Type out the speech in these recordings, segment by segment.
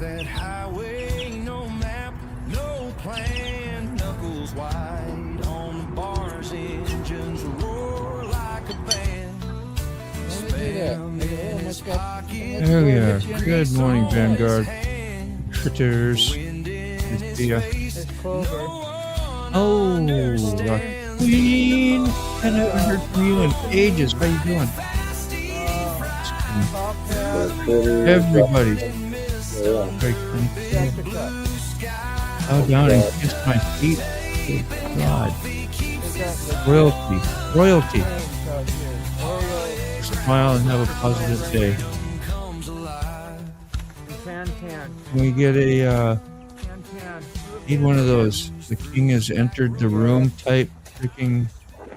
that highway, no map, no plan. Knuckles wide on the bars, engines roar like a band. There we are. Good morning, Vanguard. Critters. Oh, Queen. I haven't heard from you in ages. How you doing? Everybody. Oh, Donnie, kiss my feet. Good God. Royalty. Smile and have a positive day. Can we get a, need one of those, the king has entered the room type freaking,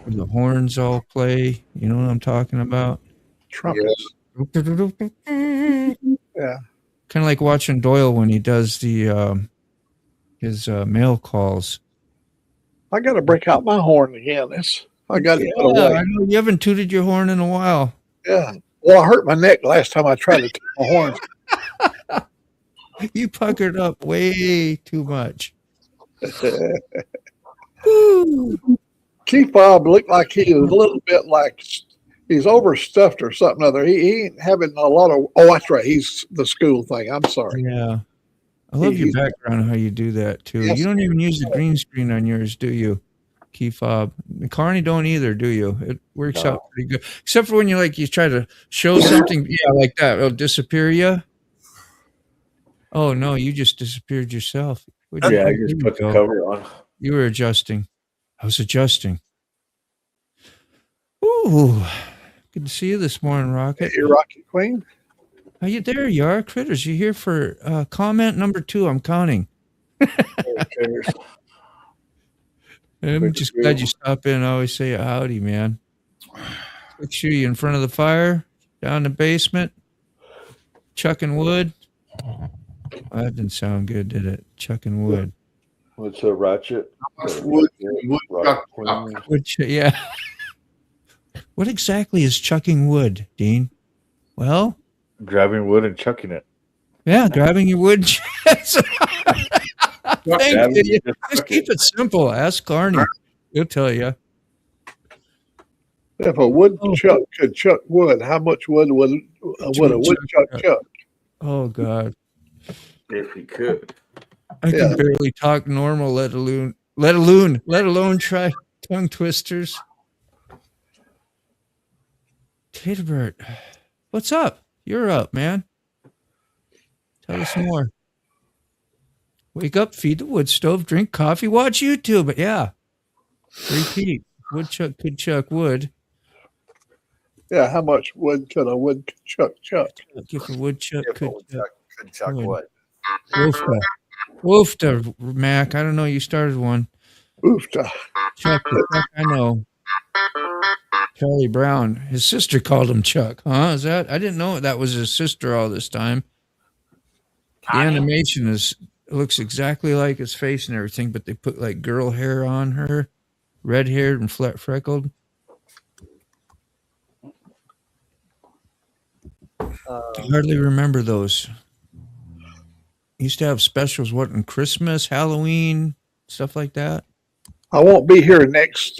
where the horns all play. You know what I'm talking about? Trumpets. Yeah. Kind of like watching Doyle when he does the, his mail calls. I got to break out my horn again. I got to put away. I know you haven't tooted your horn in a while. Yeah. Well, I hurt my neck last time I tried to toot my horn. You puckered up way too much. Chief Bob looked like he was a little bit like he's overstuffed or something other. He ain't having a lot of. Oh, that's right. He's the school thing. I'm sorry. Yeah. I love your background, how you do that, too. Yes, you don't even use the green screen on yours, do you, Key Fob? Carney don't either, do you? It works out pretty good. Except for when you try to show something, like that. It'll disappear you. Oh, no, you just disappeared yourself. I just put the cover on. You were adjusting. I was adjusting. Ooh, good to see you this morning, Rocket. Hey, Rocket Queen. Are you there? You are, Critters. You here for comment number 2? I'm counting. I'm just glad you stopped in. I always say howdy, man. Picture you in front of the fire, down the basement, chucking wood. Oh, that didn't sound good, did it? Chucking wood. What's a ratchet? Wood, yeah. What exactly is chucking wood, Dean? Well, grabbing wood and chucking it. Yeah, grabbing your wood. Thank you. Just keep it simple. Ask Carney. He'll tell you. If a woodchuck could chuck wood, how much wood would a woodchuck chuck? Oh, God. If he could. I can barely talk normal, let alone try tongue twisters. Taterbert, what's up? You're up, man. Tell us more. Wake up, feed the wood stove, drink coffee, watch YouTube. But yeah, repeat. Woodchuck could chuck wood. Yeah, how much wood could a woodchuck chuck? If a woodchuck could chuck wood. Woofta, Mac. I don't know. You started one. Woofta. Chuck, I know. Charlie Brown. His sister called him Chuck. Huh? Is that? I didn't know that was his sister all this time. The animation looks exactly like his face and everything, but they put like girl hair on her, red haired and freckled. I hardly remember those. Used to have specials, in Christmas, Halloween, stuff like that. I won't be here next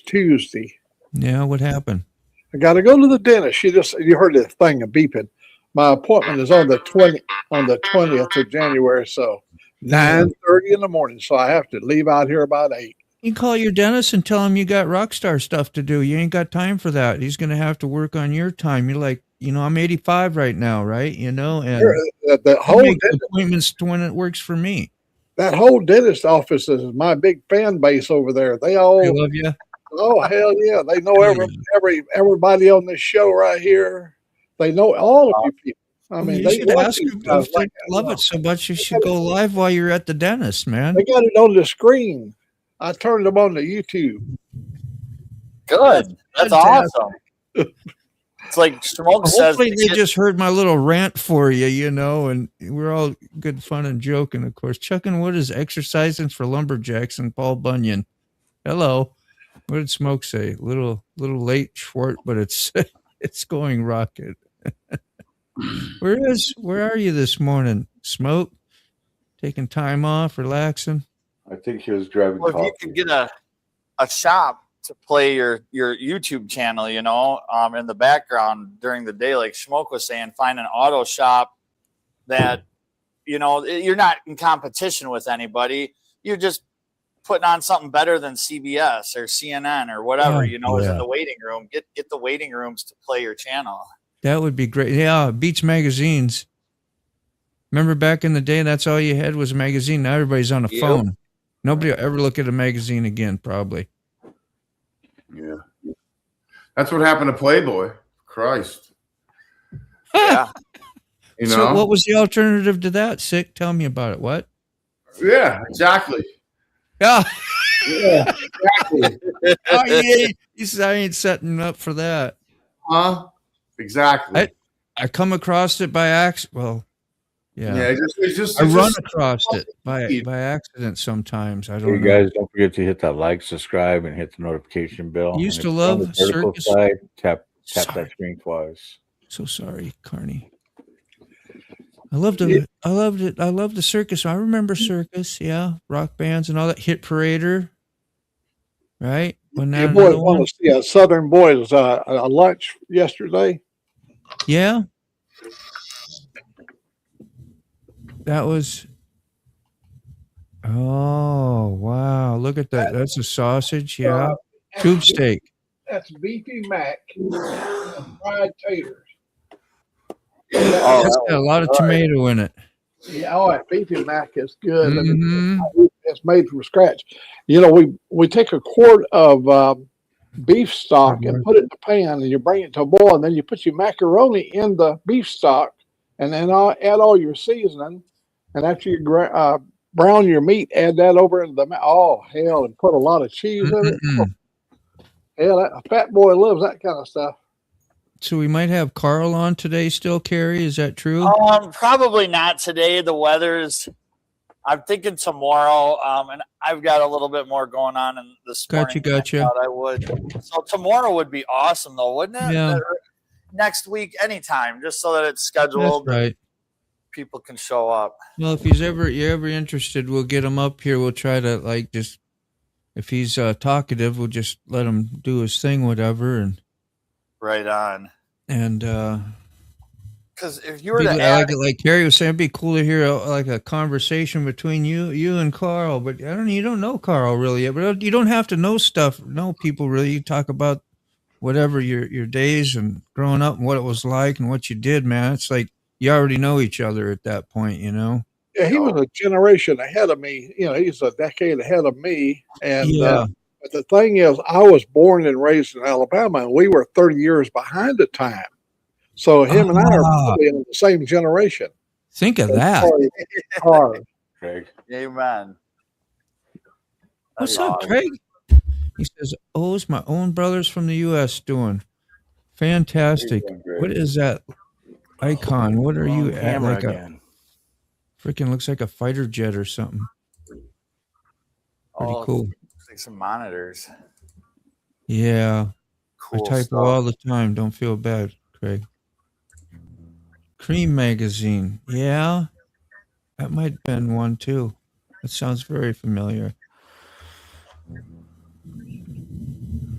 Tuesday. Yeah, what happened? I got to go to the dentist. You heard the thing of beeping. My appointment is on the 20th of January, so 9:30 in the morning. So I have to leave out here about 8. You can call your dentist and tell him you got rock star stuff to do. You ain't got time for that. He's going to have to work on your time. You're like, I'm 85 right now, right? And the whole appointments to when it works for me. That whole dentist office is my big fan base over there. They all love you. Oh, hell yeah. They know everybody on this show right here. They know all of you people. I mean, you should ask them if they love it so much. You should go live while you're at the dentist, man. They got it on the screen. I turned them on to YouTube. Good. That's awesome. It's like Smoke says. Hopefully they just heard my little rant for you, and we're all good fun and joking, of course. Chucking wood is exercising for lumberjacks and Paul Bunyan. Hello. What did Smoke say? Little late, Schwart, but it's going rocket. Where are you this morning, smoke, taking time off, relaxing. I think he was driving. Well, if you could get a shop to play your YouTube channel, in the background during the day, like Schmoke was saying, find an auto shop that, you're not in competition with anybody. You're just putting on something better than CBS or CNN or whatever, is in the waiting room. Get the waiting rooms to play your channel. That would be great. Yeah, beach magazines. Remember back in the day, that's all you had was a magazine. Now everybody's on a phone. Nobody will ever look at a magazine again, probably. Yeah. That's what happened to Playboy. Christ. Yeah. So what was the alternative to that? Sick? Tell me about it. What? Yeah, exactly. Yeah. Yeah, exactly. Oh, yeah. He said, I ain't setting up for that. Huh? Exactly. I come across it by accident. Well, yeah. It's just I run across it by accident sometimes. I don't know. You guys don't forget to hit that like, subscribe, and hit the notification bell. I used to And if love you're on the vertical circus. side, tap Sorry. that screen twice. So sorry, Carney. I loved it. I loved the circus. I remember circus. Yeah, rock bands and all that. Hit Parader, right? When Your boy want to see a Southern Boys a lunch yesterday. Yeah, that was. Oh wow! Look at that. That's a sausage. Yeah, tube steak. That's beefy mac and fried taters. It's got a lot of tomato in it. Yeah, that beefy mac is good. Mhm. And it's made from scratch. We take a quart of beef stock and put it in the pan, and you bring it to a boil, and then you put your macaroni in the beef stock, and then add all your seasoning. And after you brown your meat, add that over into and put a lot of cheese in it. A fat boy loves that kind of stuff. So we might have Carl on today still, Carrie. Is that true? Probably not today. The weather's. I'm thinking tomorrow. And I've got a little bit more going on in this morning. Gotcha. I thought I would. So tomorrow would be awesome, though, wouldn't it? Yeah. Next week, anytime, just so that it's scheduled. That's right. People can show up. Well, if you're ever interested, we'll get him up here. We'll try to if he's talkative, we'll just let him do his thing, whatever, and. Right on. And because if you were to like Terry was saying, it'd be cool to hear a conversation between you and Carl. But you don't know Carl really yet. But you don't have to know people really. You talk about whatever your days and growing up and what it was like and what you did, man. It's like you already know each other at that point, Yeah, he was a generation ahead of me. He's a decade ahead of me, and. But the thing is, I was born and raised in Alabama, and we were 30 years behind the time. So him and I are probably in the same generation. Think of that. Hard. Craig. Amen. What's up, Craig? He says, "O's my own brothers from the U.S. doing fantastic. What is that icon? What are you at? Like freaking looks like a fighter jet or something. Pretty cool. Like some monitors. Yeah. Cool I type stuff. all the time. Don't feel bad, Craig. Cream magazine. Yeah. That might have been one too. That sounds very familiar.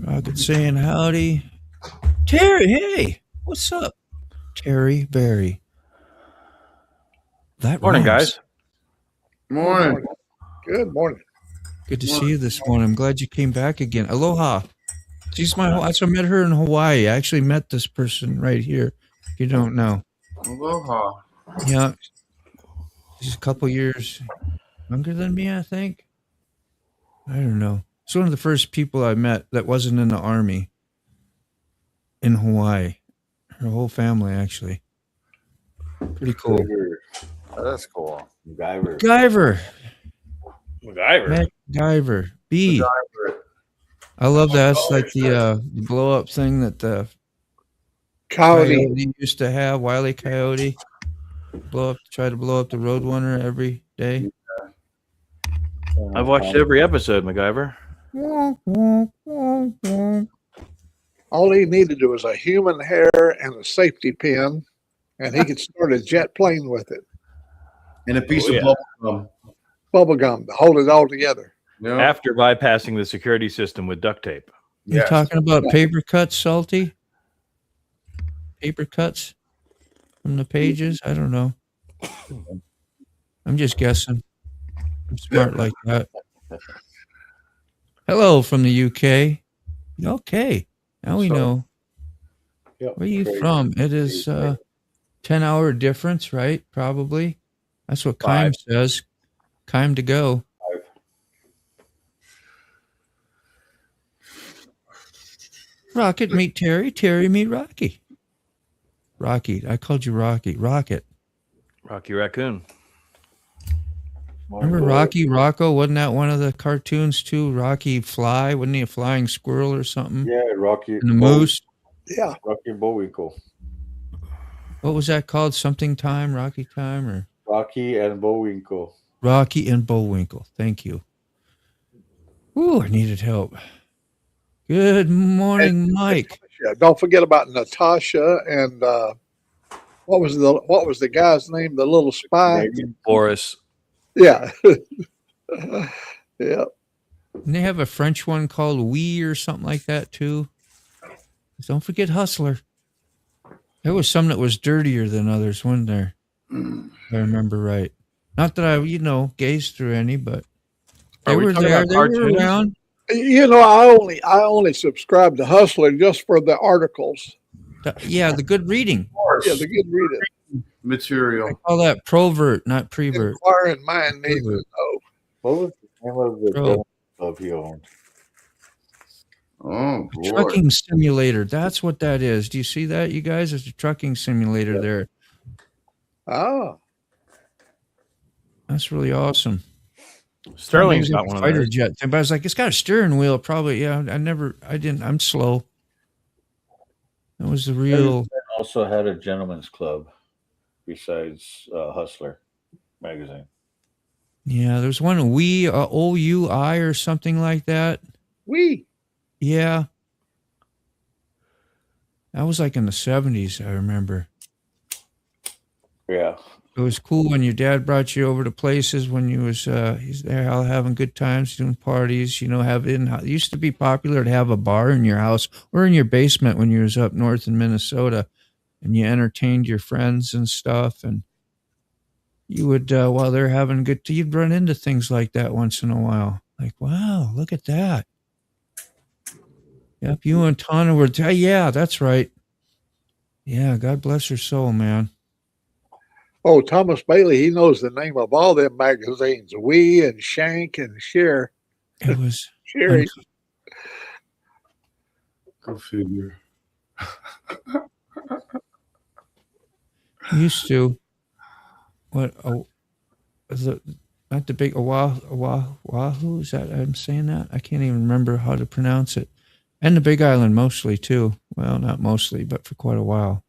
Rocket saying howdy. Terry, hey. What's up? Terry Berry. That Morning, rhymes. guys. Morning. Good morning. Good to see you this morning. I'm glad you came back again. Aloha. She's I met her in Hawaii. I actually met this person right here. If you don't know. Aloha. Yeah. She's a couple years younger than me, I think. I don't know. It's one of the first people I met that wasn't in the Army in Hawaii. Her whole family, actually. Pretty cool. That's cool. MacGyver. B. I love that. It's like the blow up thing that the Coyote used to have. Wile E. Coyote try to blow up the Roadrunner every day. I've watched every episode, MacGyver. All he needed was a human hair and a safety pin, and he could start a jet plane with it. And a piece Oh, of yeah. bubble gum. Bubble gum to hold it all together. Yeah. After bypassing the security system with duct tape. You Yes. talking about paper cuts, Salty? Paper cuts from the pages? I don't know. I'm just guessing. I'm smart like that. Hello from the UK. Okay. Now we know. Yep. Where are you Crazy. from? It is 10-hour difference, right? Probably. That's what Kime says. Kime to go. Rocket meet Terry. Terry meet Rocky. Rocky. I called you Rocky. Rocket. Rocky Raccoon. Remember Rocky Rocco? Wasn't that one of the cartoons too? Rocky Fly? Wasn't he a flying squirrel or something? Yeah, Rocky. And the moose? Yeah. Rocky and Bullwinkle. What was that called? Something Time? Rocky Time? Or Rocky and Bullwinkle. Rocky and Bullwinkle. Thank you. Ooh, I needed help. Good morning, Mike. Yeah, don't forget about Natasha and what was the guy's name? The little spy. Boris. Yeah. Yeah. And they have a French one called Wee or something like that too. Don't forget Hustler. There was some that was dirtier than others, wasn't there? If I remember right. Not that I, gazed through any, but they Are we were talking there. about They were cartoons? around. I only subscribe to Hustler just for the articles. Yeah, the good reading. Yeah, the good reading. Material. I call that provert, not prevert. Inquiring mind needs to know. What was the name of the Bro. dental club he owned? Oh, boy. Trucking simulator. That's what that is. Do you see that, you guys? It's a trucking simulator there. Ah. That's really awesome. Sterling's Maybe got like one a of fighter those. jet thing, but I was like, it's got a steering wheel. Probably, yeah. I didn't. I'm slow. That was the real. Also had a gentleman's club besides Hustler magazine. Yeah, there's one OUI or something like that. We. Yeah. That was like in the 70s, I remember. Yeah. It was cool when your dad brought you over to places when you was he's there out having good times, doing parties, it used to be popular to have a bar in your house or in your basement when you was up north in Minnesota, and you entertained your friends and stuff, and you would while they're having good you'd run into things like that once in a while. Like, wow, look at that. Yep, you and Tana were yeah, that's right. Yeah, God bless her soul, man. Oh, Thomas Bailey, he knows the name of all them magazines. We and Shank and Cher. It was Sherry. Go figure. used to what not the big Oahu, is that I'm saying that? I can't even remember how to pronounce it. And the Big Island mostly too. Well, not mostly, but for quite a while.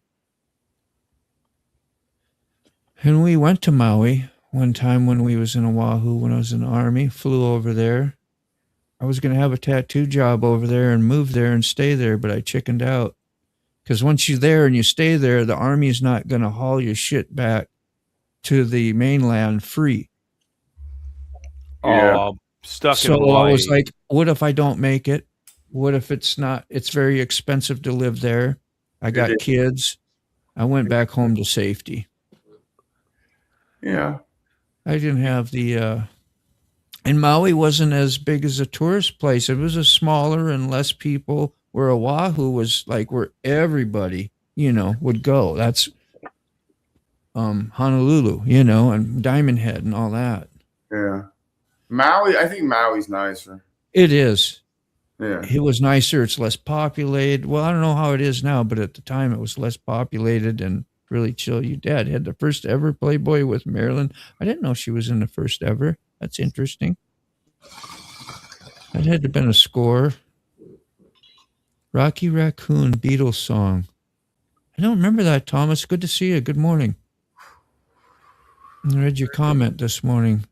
And we went to Maui one time when we was in Oahu, when I was in the Army, flew over there. I was going to have a tattoo job over there and move there and stay there, but I chickened out. Because once you're there and you stay there, the Army's not going to haul your shit back to the mainland free. Yeah. Oh, stuck in So Hawaii. I was like, what if I don't make it? What if it's very expensive to live there? I got kids. I went back home to safety. Yeah. I didn't have the, and Maui wasn't as big as a tourist place. It was a smaller and less people, where Oahu was like where everybody, would go. That's Honolulu, and Diamond Head and all that. Yeah. Maui, I think Maui's nicer. It is. Yeah. It was nicer. It's less populated. Well, I don't know how it is now, but at the time it was less populated and really chill. Your dad had the first ever Playboy with Marilyn. I didn't know she was in the first ever. That's interesting. That had to have been a score. Rocky Raccoon Beatles song. I don't remember that, Thomas. Good to see you. Good morning. I read your comment this morning.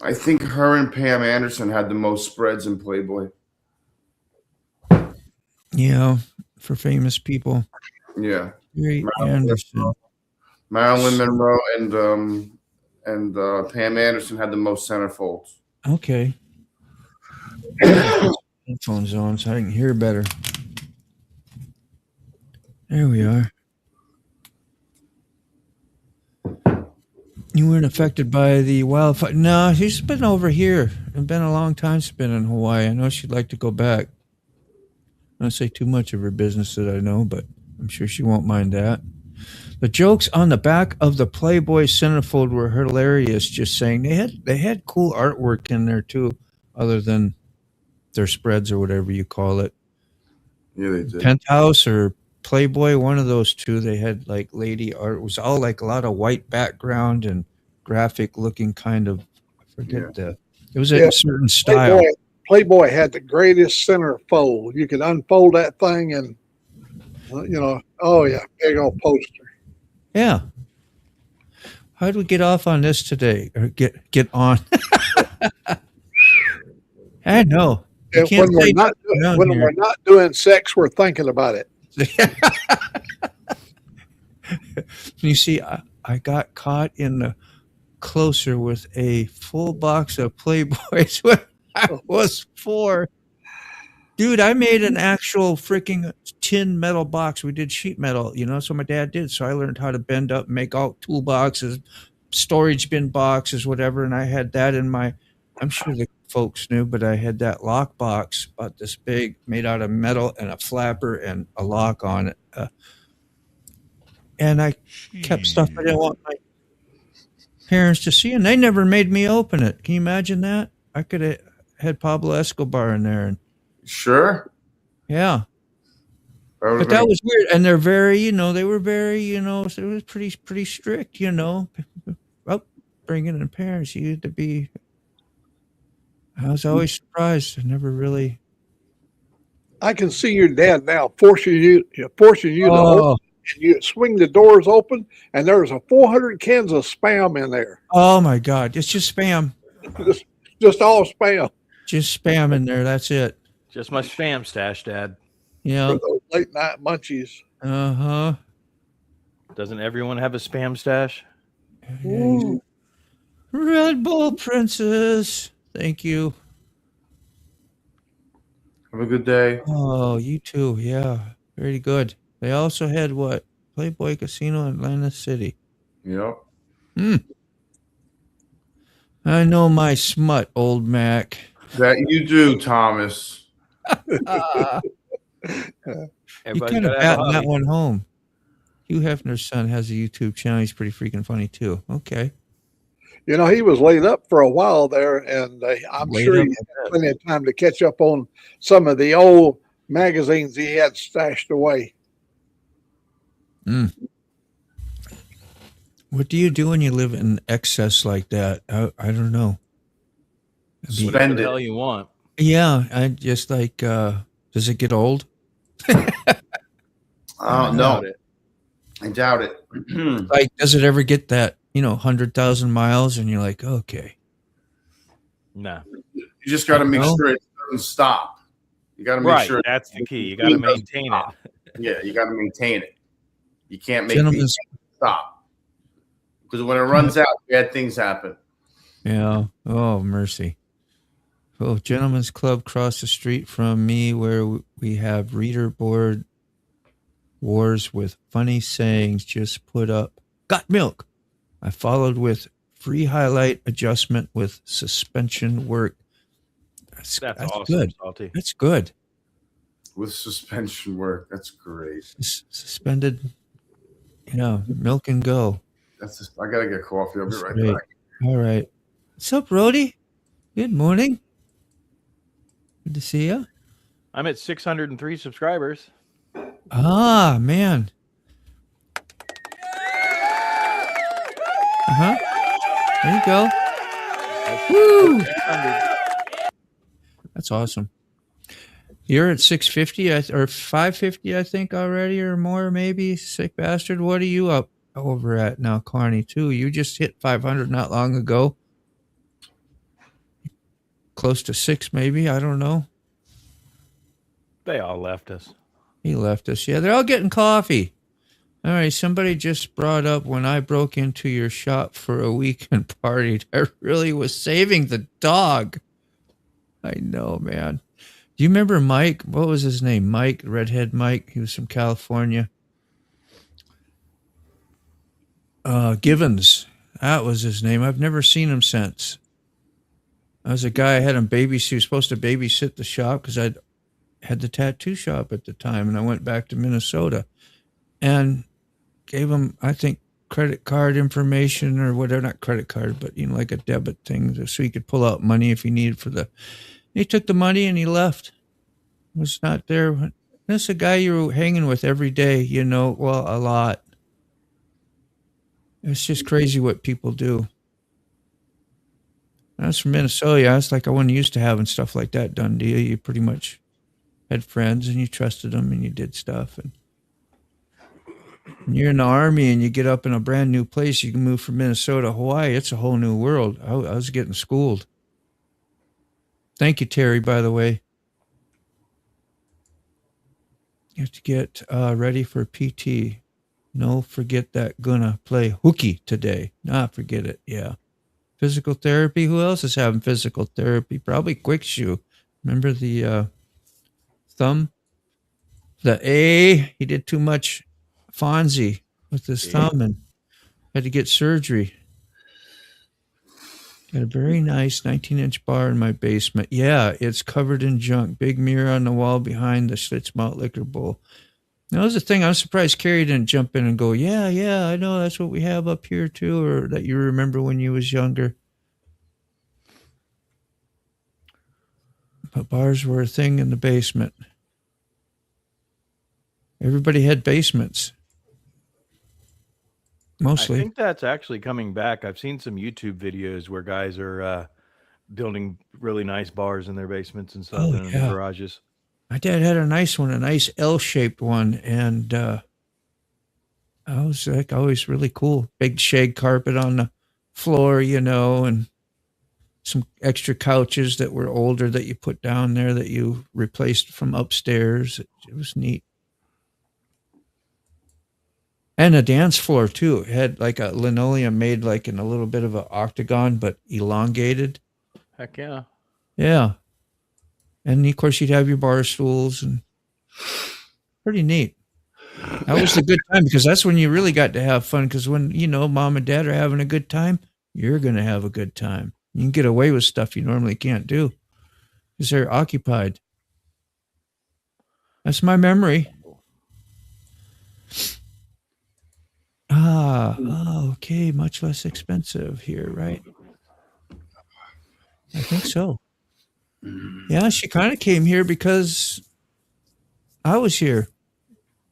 I think her and Pam Anderson had the most spreads in Playboy. Yeah, for famous people. Yeah. Gary Anderson. Marilyn Monroe and Pam Anderson had the most centerfolds. Okay. Headphones on so I can hear better. There we are. You weren't affected by the wildfire? No, she's been over here. It's been a long time she's been in Hawaii. I know she'd like to go back. I don't say too much of her business that I know, but I'm sure she won't mind that. The jokes on the back of the Playboy centerfold were hilarious. Just saying, they had cool artwork in there too, other than their spreads or whatever you call it. Yeah, they did. Penthouse or Playboy, one of those two. They had like lady art. It was all like a lot of white background and graphic looking kind of. I forget it was a certain style. Playboy had the greatest centerfold. You could unfold that thing and, oh yeah, big old poster. Yeah. How did we get off on this today? Or get on? I know. When we're not doing sex, we're thinking about it. You see, I got caught in the closer with a full box of Playboys when I was 4. Dude, I made an actual freaking tin metal box. We did sheet metal, so my dad did. So I learned how to bend up, make all toolboxes, storage bin boxes, whatever. And I had that in I'm sure the folks knew, but I had that lock box about this big, made out of metal and a flapper and a lock on it. And I kept stuff I didn't want my parents to see, and they never made me open it. Can you imagine that? I could have had Pablo Escobar in there. And Sure. yeah. But that was weird. And they're very, they were very, so it was pretty strict, upbringing and parents. You had to be. I was always surprised. I never really. I can see your dad now forcing you to open, and you swing the doors open, and there's 400 cans of Spam in there. Oh my God! It's just Spam. just all Spam. Just Spam in there. That's it. Just my Spam stash, Dad. Yeah. For those late night munchies. Doesn't everyone have a Spam stash? Ooh. Red Bull Princess. Thank you. Have a good day. Oh, you too. Yeah. Very good. They also had what? Playboy Casino in Atlantic City. Yep. I know my smut, old Mac. That you do, Thomas. You kind of batting that one home. Hugh Hefner's son has a YouTube channel. He's pretty freaking funny too. Okay. He was laid up for a while there, and I'm sure he had plenty of time to catch up on some of the old magazines he had stashed away. What do you do when you live in excess like that? I don't know. Spend whatever the hell you want. Yeah, I just like. Does it get old? No, I doubt it. Like, does it ever get that 100,000 miles, and you're like, okay? No. You just got to make sure it doesn't stop. You got to make sure. That's the key. You got to maintain it. Yeah, you got to maintain it. You can't make it stop, because when it runs out, bad things happen. Yeah. Oh, mercy. Oh, Gentlemen's Club across the street from me, where we have reader board wars with funny sayings. Just put up, got milk. I followed with free highlight adjustment with suspension work. That's awesome, good. Salty. That's good. With suspension work, that's great. Suspended, milk and go. I gotta get coffee. I'll be right back. All right. What's up, Rhodey? Good morning. Good to see you. I'm at 603 subscribers. Ah, man. There you go. Woo! That's awesome. You're at 650 or 550, I think, already, or more, maybe. Sick bastard. What are you up over at now, Carney? Too. You just hit 500 not long ago. Close to 6, maybe. I don't know. They all left us. He left us. Yeah, they're all getting coffee. All right, somebody just brought up when I broke into your shop for a week and partied. I really was saving the dog. I know, man. Do you remember Mike? What was his name? Mike, redhead Mike. He was from California. Givens. That was his name. I've never seen him since. I was a guy I had him babysit. He was supposed to babysit the shop because I had the tattoo shop at the time, and I went back to Minnesota and gave him, I think, credit card information or whatever. Not credit card, but like a debit thing, so he could pull out money if he needed for the. He took the money and he left. Was not there. That's a guy you were hanging with every day. Well, a lot. It's just crazy what people do. I was from Minnesota. I was like, I wasn't used to having stuff like that done to you. You pretty much had friends and you trusted them and you did stuff. And when you're in the Army and you get up in a brand new place, you can move from Minnesota to Hawaii. It's a whole new world. I was getting schooled. Thank you, Terry, by the way. You have to get ready for PT. No, forget that. Gonna play hooky today. Nah, forget it. Yeah. Physical therapy. Who else is having physical therapy? Probably Quick Shoe. Remember the thumb? The A. He did too much Fonzie with his thumb and had to get surgery. Got a very nice 19-inch bar in my basement. Yeah, it's covered in junk. Big mirror on the wall behind the Schlitzmalt liquor bowl. That was the thing. I'm surprised Carrie didn't jump in and go, yeah, I know that's what we have up here too, or that you remember when you was younger. But bars were a thing in the basement. Everybody had basements. Mostly. I think that's actually coming back. I've seen some YouTube videos where guys are building really nice bars in their basements and stuff in the garages. My dad had a nice one, a nice L-shaped one, and I was like always really cool. Big shag carpet on the floor, and some extra couches that were older that you put down there that you replaced from upstairs. It was neat. And a dance floor too. It had like a linoleum made like in a little bit of an octagon, but elongated. Heck yeah. Yeah. And of course you'd have your bar stools and pretty neat. That was a good time because that's when you really got to have fun. Because when, mom and dad are having a good time, you're going to have a good time. You can get away with stuff you normally can't do because they're occupied. That's my memory. Okay. Much less expensive here, right? I think so. Yeah, she kind of came here because I was here.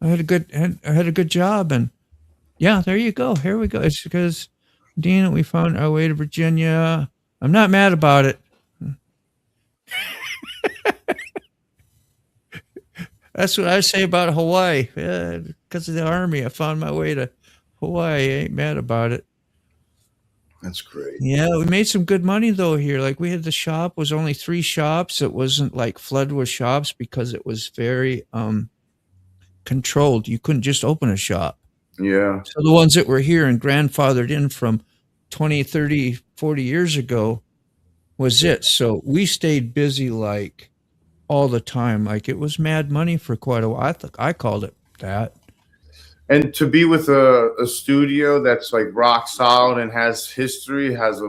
I had a good job, and yeah, there you go. Here we go. It's because Dean, we found our way to Virginia. I'm not mad about it. That's what I say about Hawaii. Yeah, because of the Army, I found my way to Hawaii. I ain't mad about it. That's great. Yeah, we made some good money though here. Like we had the shop was only 3 shops. It wasn't like flood with shops because it was very controlled. You couldn't just open a shop. Yeah. So the ones that were here and grandfathered in from 20, 30, 40 years ago was it. So we stayed busy like all the time. Like it was mad money for quite a while. I called it that. And to be with a studio that's like rock solid and has history, has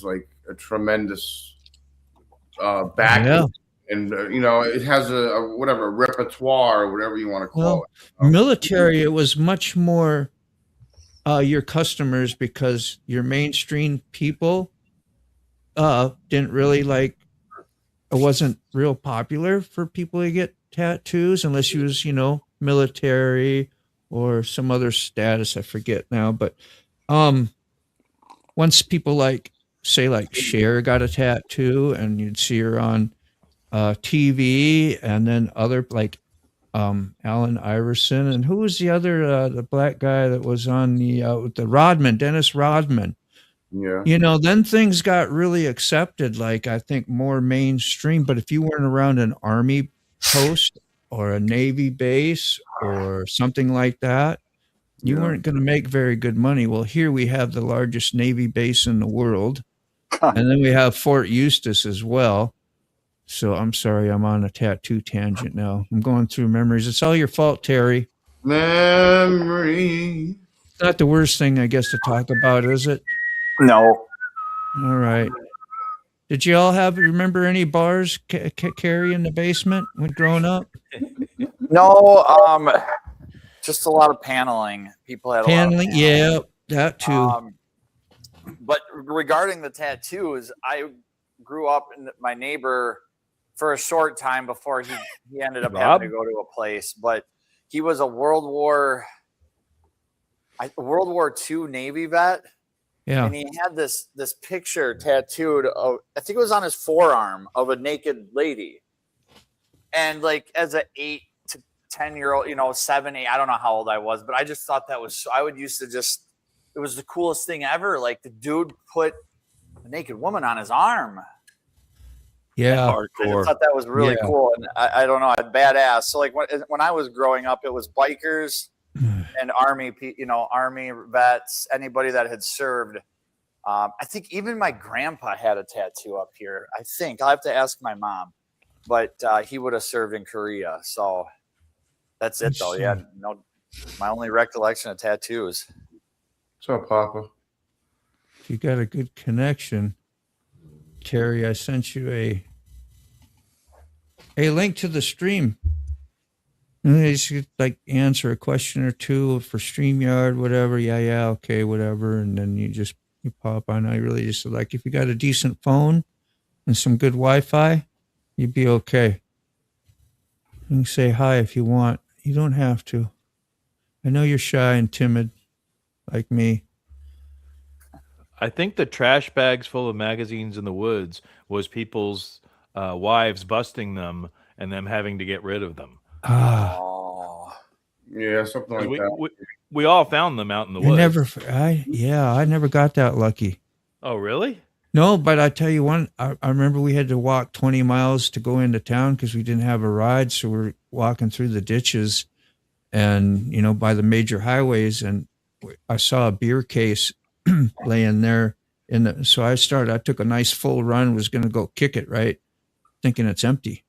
like a tremendous backing, Yeah. and it has a whatever repertoire or whatever you want to call it. Military, it was much more your customers because your mainstream people didn't really like. It wasn't real popular for people to get tattoos unless you was military or some other status, I forget now. But once people say Cher got a tattoo and you'd see her on TV, and then other like Allen Iverson, and who was the other the black guy that was on the Rodman, Dennis Rodman. Yeah. Then things got really accepted, like I think more mainstream. But if you weren't around an Army post or a Navy base or something like that, You weren't going to make very good money. Well, here we have the largest Navy base in the world. And then we have Fort Eustis as well. So I'm sorry, I'm on a tattoo tangent now. I'm going through memories. It's all your fault, Terry. Memory. It's not the worst thing, I guess, to talk about, is it? No. All right. Did you all remember any bars, Carrie, in the basement when growing up? No, just a lot of paneling. People had Paneling, a lot of paneling. Yeah, that too. But regarding the tattoos, I grew up in my neighbor for a short time before he ended up having to go to a place. But he was a World War II Navy vet. Yeah. And he had this picture tattooed of, I think it was on his forearm, of a naked lady. And like as an 8 to 10-year-old, 7, 8, I don't know how old I was, but I just thought that was I would used to just, it was the coolest thing ever. Like the dude put a naked woman on his arm. Yeah. I just thought that was really cool. And I don't know, I had badass. So like when I was growing up, it was bikers and army vets, anybody that had served. I think even my grandpa had a tattoo up here. I think I'll have to ask my mom, but he would have served in Korea. So that's it though. Yeah. No, my only recollection of tattoos. What's up, Papa? If you got a good connection, Terry, I sent you a link to the stream. And you should like answer a question or two for StreamYard, whatever. Yeah, okay, whatever. And then you pop on. I really just like, if you got a decent phone and some good Wi-Fi, you'd be okay. You can say hi if you want. You don't have to. I know you're shy and timid like me. I think the trash bags full of magazines in the woods was people's wives busting them and them having to get rid of them. Yeah, something like that. We all found them out in the woods. I never got that lucky. Oh, really? No, but I tell you one, I remember we had to walk 20 miles to go into town because we didn't have a ride. So we're walking through the ditches and, by the major highways. And I saw a beer case laying there so I took a nice full run, was going to go kick it, right? Thinking it's empty.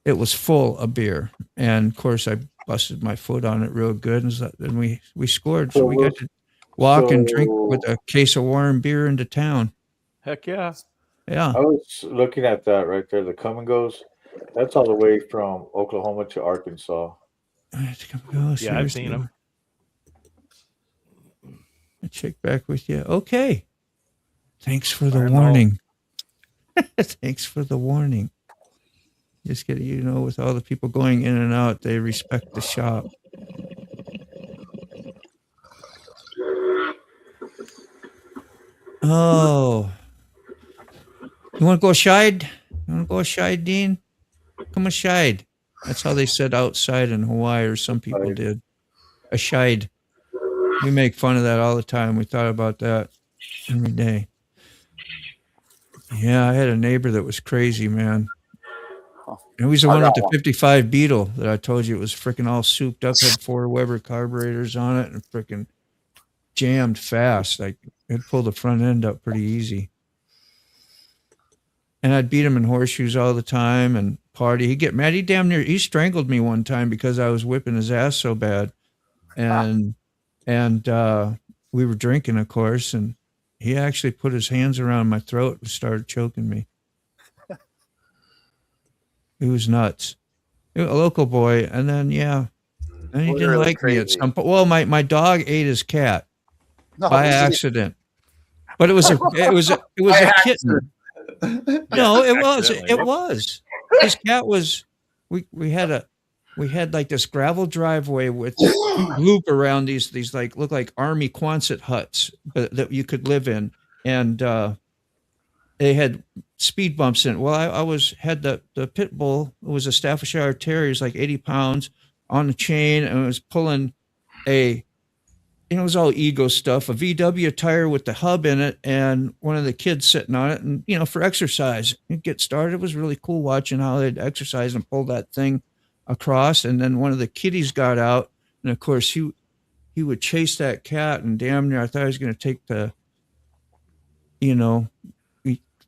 It was full of beer. And of course I busted my foot on it real good. And we scored. So we got to walk and drink with a case of warm beer into town. Heck yeah. Yeah. I was looking at that right there. The come and goes. That's all the way from Oklahoma to Arkansas. Yeah, I've seen them. I'll check back with you. Okay. Thanks for the warning. Thanks for the warning. Just get with all the people going in and out, they respect the shop. Oh. You want to go shide? You want to go shide, Dean? Come a shide. That's how they said outside in Hawaii, or some people did. A shide. We make fun of that all the time. We thought about that every day. Yeah, I had a neighbor that was crazy, man. And he was the one with the 55 Beetle that I told you it was freaking all souped up, had 4 Weber carburetors on it, and freaking jammed fast. Like it pulled the front end up pretty easy. And I'd beat him in horseshoes all the time and party. He'd get mad. He strangled me one time because I was whipping his ass so bad. And we were drinking, of course, and he actually put his hands around my throat and started choking me. He was nuts. A local boy. And then, and he didn't like me at some point. Well, my dog ate his cat by accident, but it was a kitten. No, it was. His cat was, we had like this gravel driveway with loop around these like, look like army Quonset huts that you could live in. And, they had speed bumps in. Well, I had the pit bull. It was a Staffordshire Terrier. It was like 80 pounds on the chain, and it was pulling it was all ego stuff, a VW tire with the hub in it, and one of the kids sitting on it, and for exercise. You'd get started. It was really cool watching how they'd exercise and pull that thing across. And then one of the kiddies got out, And of course, he would chase that cat, and damn near I thought he was going to take the, you know,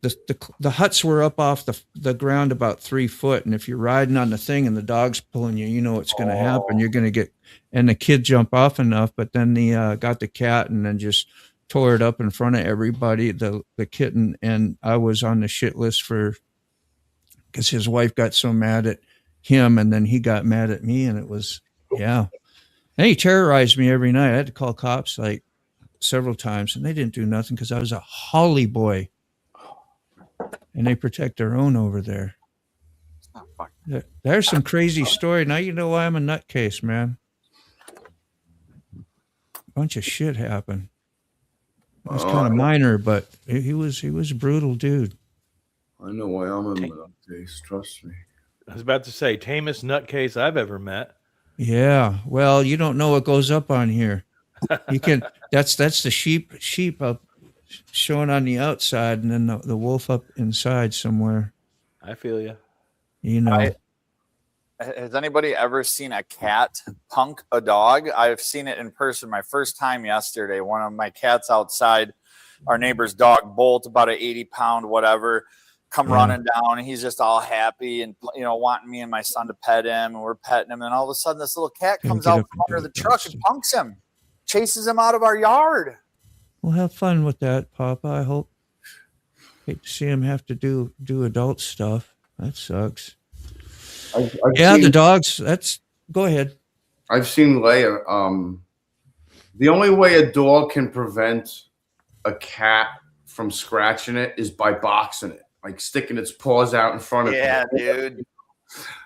the huts were up off the ground about 3 foot, and if you're riding on the thing and the dog's pulling you, you know what's going to happen. You're going to get, and the kid jump off enough, but then he got the cat and then just tore it up in front of everybody, the kitten, and I was on the shit list because his wife got so mad at him, and then he got mad at me, and it was, yeah. And he terrorized me every night. I had to call cops like several times, and they didn't do nothing because I was a Holly boy. And they protect their own over there. There's some crazy story. Now you know why I'm a nutcase, man. Bunch of shit happened. It was kind of minor, but he was a brutal dude. I know why I'm a nutcase. Trust me. I was about to say, tamest nutcase I've ever met. Yeah. Well, you don't know what goes up on here. You can. That's the sheep up showing on the outside, and then the wolf up inside somewhere. I feel you. You know. Has anybody ever seen a cat punk a dog? I've seen it in person. My first time yesterday, one of my cats outside, our neighbor's dog, Bolt, about an 80-pound whatever, running down. And he's just all happy and, wanting me and my son to pet him. And we're petting him. And all of a sudden, this little cat comes out from under the truck and punks him, chases him out of our yard. Well, have fun with that, Papa. I hope. Hate to see him have to do adult stuff. That sucks. I've seen, the dogs. Go ahead. I've seen Leia. The only way a dog can prevent a cat from scratching it is by boxing it, like sticking its paws out in front of it. Yeah, dude.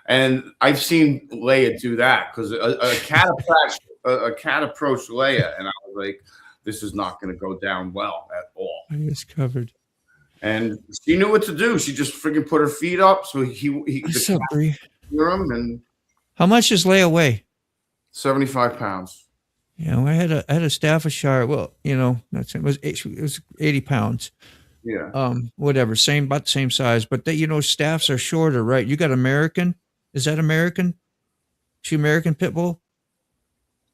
And I've seen Leia do that because a cat approached Leia, and I was like, this is not going to go down well at all. I was covered. And she knew what to do. She just freaking put her feet up. So What's up, Bree? And how much does Leia weigh? 75 pounds. Yeah, I had a Staffordshire. Well, it was 80 pounds. Yeah. Whatever, about the same size. But staffs are shorter, right? You got American? Is that American? She American Pit Bull?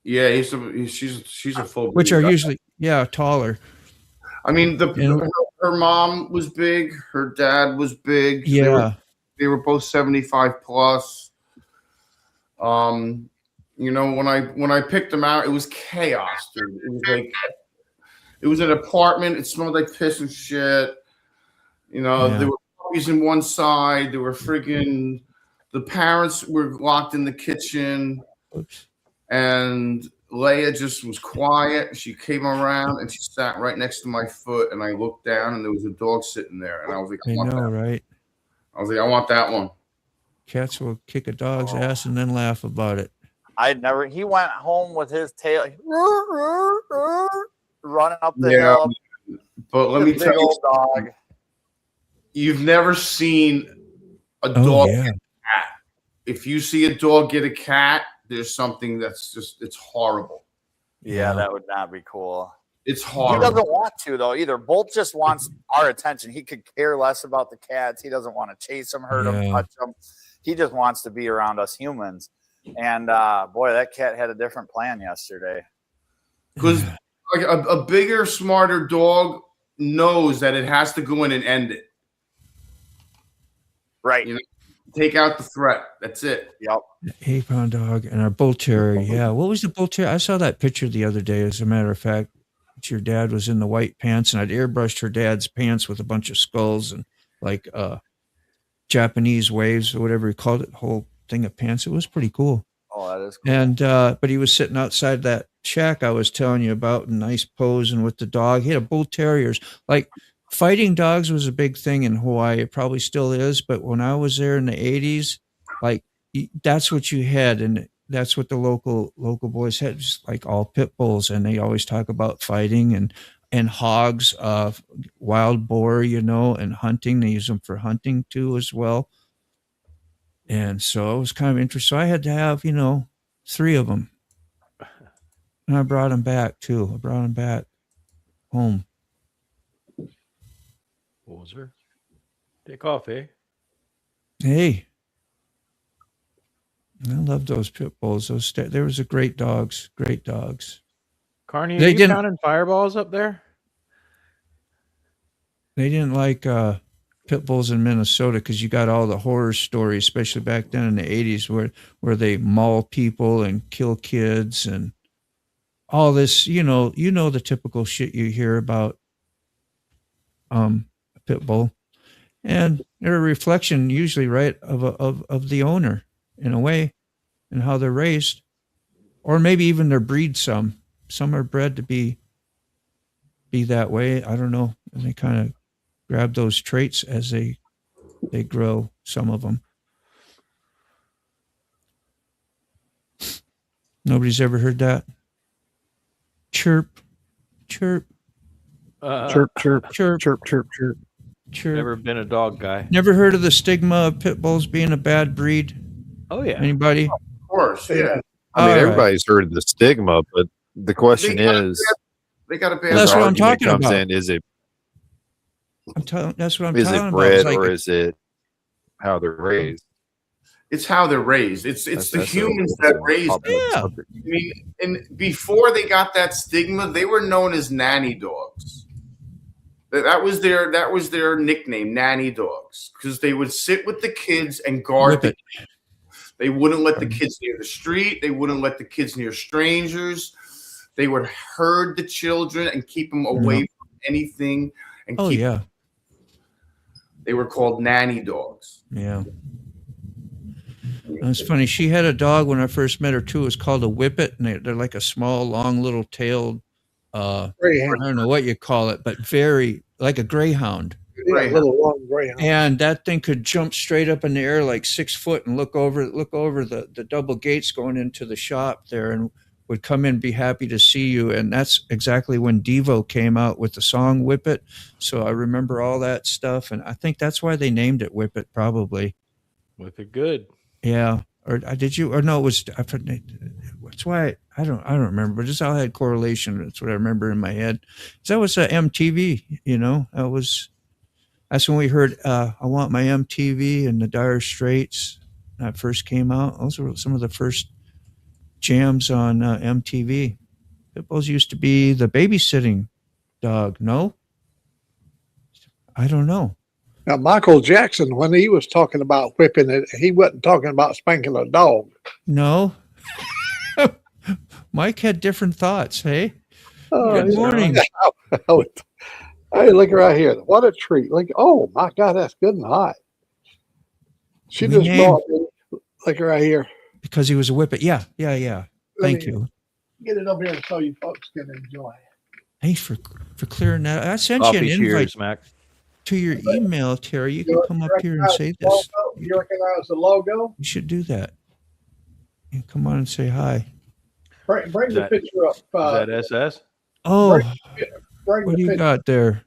Yeah, she's a full. Which are usually taller. I mean, her mom was big. Her dad was big. Yeah, they were both 75 plus. When I picked them out, it was chaos, dude. It was an apartment. It smelled like piss and shit. There were puppies in one side. There were freaking. The parents were locked in the kitchen. Oops. And Leia just was quiet. She came around and she sat right next to my foot. And I looked down and there was a dog sitting there. And I was like, I want that. Right? I was like, I want that one. Cats will kick a dog's ass and then laugh about it. He went home with his tail running up the hill. But let me tell you, dog. You've never seen a dog get a cat. If you see a dog get a cat, there's something that's it's horrible. Yeah, that would not be cool. It's horrible. He doesn't want to, though, either. Bolt just wants our attention. He could care less about the cats. He doesn't want to chase them, hurt them, touch them. He just wants to be around us humans. And, boy, that cat had a different plan yesterday. Because like a bigger, smarter dog knows that it has to go in and end it. Right. Take out the threat. That's it. Yep. 8-pound dog and our bull terrier. Yeah. What was the bull terrier? I saw that picture the other day, as a matter of fact. Your dad was in the white pants, and I'd airbrushed her dad's pants with a bunch of skulls and like Japanese waves or whatever he called it, whole thing of pants. It was pretty cool. Oh, that is cool. And but he was sitting outside that shack I was telling you about, in nice pose and with the dog. He had a bull terriers. Like, fighting dogs was a big thing in Hawaii. It probably still is, but when I was there in the 80s, like, that's what you had, and that's what the local boys had, just like all pit bulls. And they always talk about fighting and hogs, wild boar, and hunting. They use them for hunting too as well. And so it was kind of interesting. So I had to have 3 of them, and I brought them back too. I brought them back home. What was her? Take coffee. Hey. I love those pit bulls. There was a great dogs. Great dogs. Carney, are They you didn't- counting fireballs up there? They didn't like pit bulls in Minnesota because you got all the horror stories, especially back then in the 80s, where they maul people and kill kids and all this. You know the typical shit you hear about a pit bull, and they're a reflection, usually, right, of the owner in a way, and how they're raised, or maybe even their breed. Some are bred to be that way. I don't know, and they kind of grab those traits as they grow, some of them. Nobody's ever heard that? Chirp, chirp, Chirp, chirp, chirp, chirp, chirp, chirp. chirp. Never been a dog guy. Never heard of the stigma of pit bulls being a bad breed? Oh yeah. Anybody? Of course, yeah. I mean, All right. everybody's heard of the stigma, but the question is, They got a bad. That's the what I'm argument talking comes about. in, is it That's what I'm is talking it about. bred It's like, or is it how they're raised? It's how they're raised. It's That's- the that's a- humans that's a that raised them. popular Yeah. subject. I mean, and before they got that stigma, they were known as nanny dogs. That was their nickname, nanny dogs, because they would sit with the kids and guard Whip the it. They wouldn't let the kids near the street. They wouldn't let the kids near strangers. They would herd the children and keep them away from anything. And Oh keep, yeah, They were called nanny dogs. yeah. That's funny. She had a dog when I first met her too. It was called a whippet, and they're like a small, long, little tailed. I don't know what you call it, but very like a greyhound. Yeah, little long greyhound. And that thing could jump straight up in the air like 6 foot and look over the double gates going into the shop there, and would come in, be happy to see you. And that's exactly when Devo came out with the song Whip It. So I remember all that stuff. And I think that's why they named it Whip It, probably. With it good. Yeah. Or did you, or no, it was, that's why I don't remember, but just how I had correlation. That's what I remember in my head. So that was MTV, that's when we heard I Want My MTV and the Dire Straits. That first came out. Those were some of the first jams on MTV. Pitbulls used to be the babysitting dog. No? I don't know. Now, Michael Jackson, when he was talking about whipping it, he wasn't talking about spanking a dog. No. Mike had different thoughts, hey? Oh, Good morning. Hey, look right here. What a treat. Look, oh my God, that's good and hot. She We just named- brought me, look right here. Because he was a whippet. Yeah. Thank you. Get it over here so you folks can enjoy. Thanks for clearing that. I sent you an Coffee invite cheers, Mac. to your email, Terry. You can come up here and say this. Logo? You recognize the logo? You should do that. And come on and say hi. Bring Is the that- picture up. Is that SS? Oh, Bring what the do you picture. got there?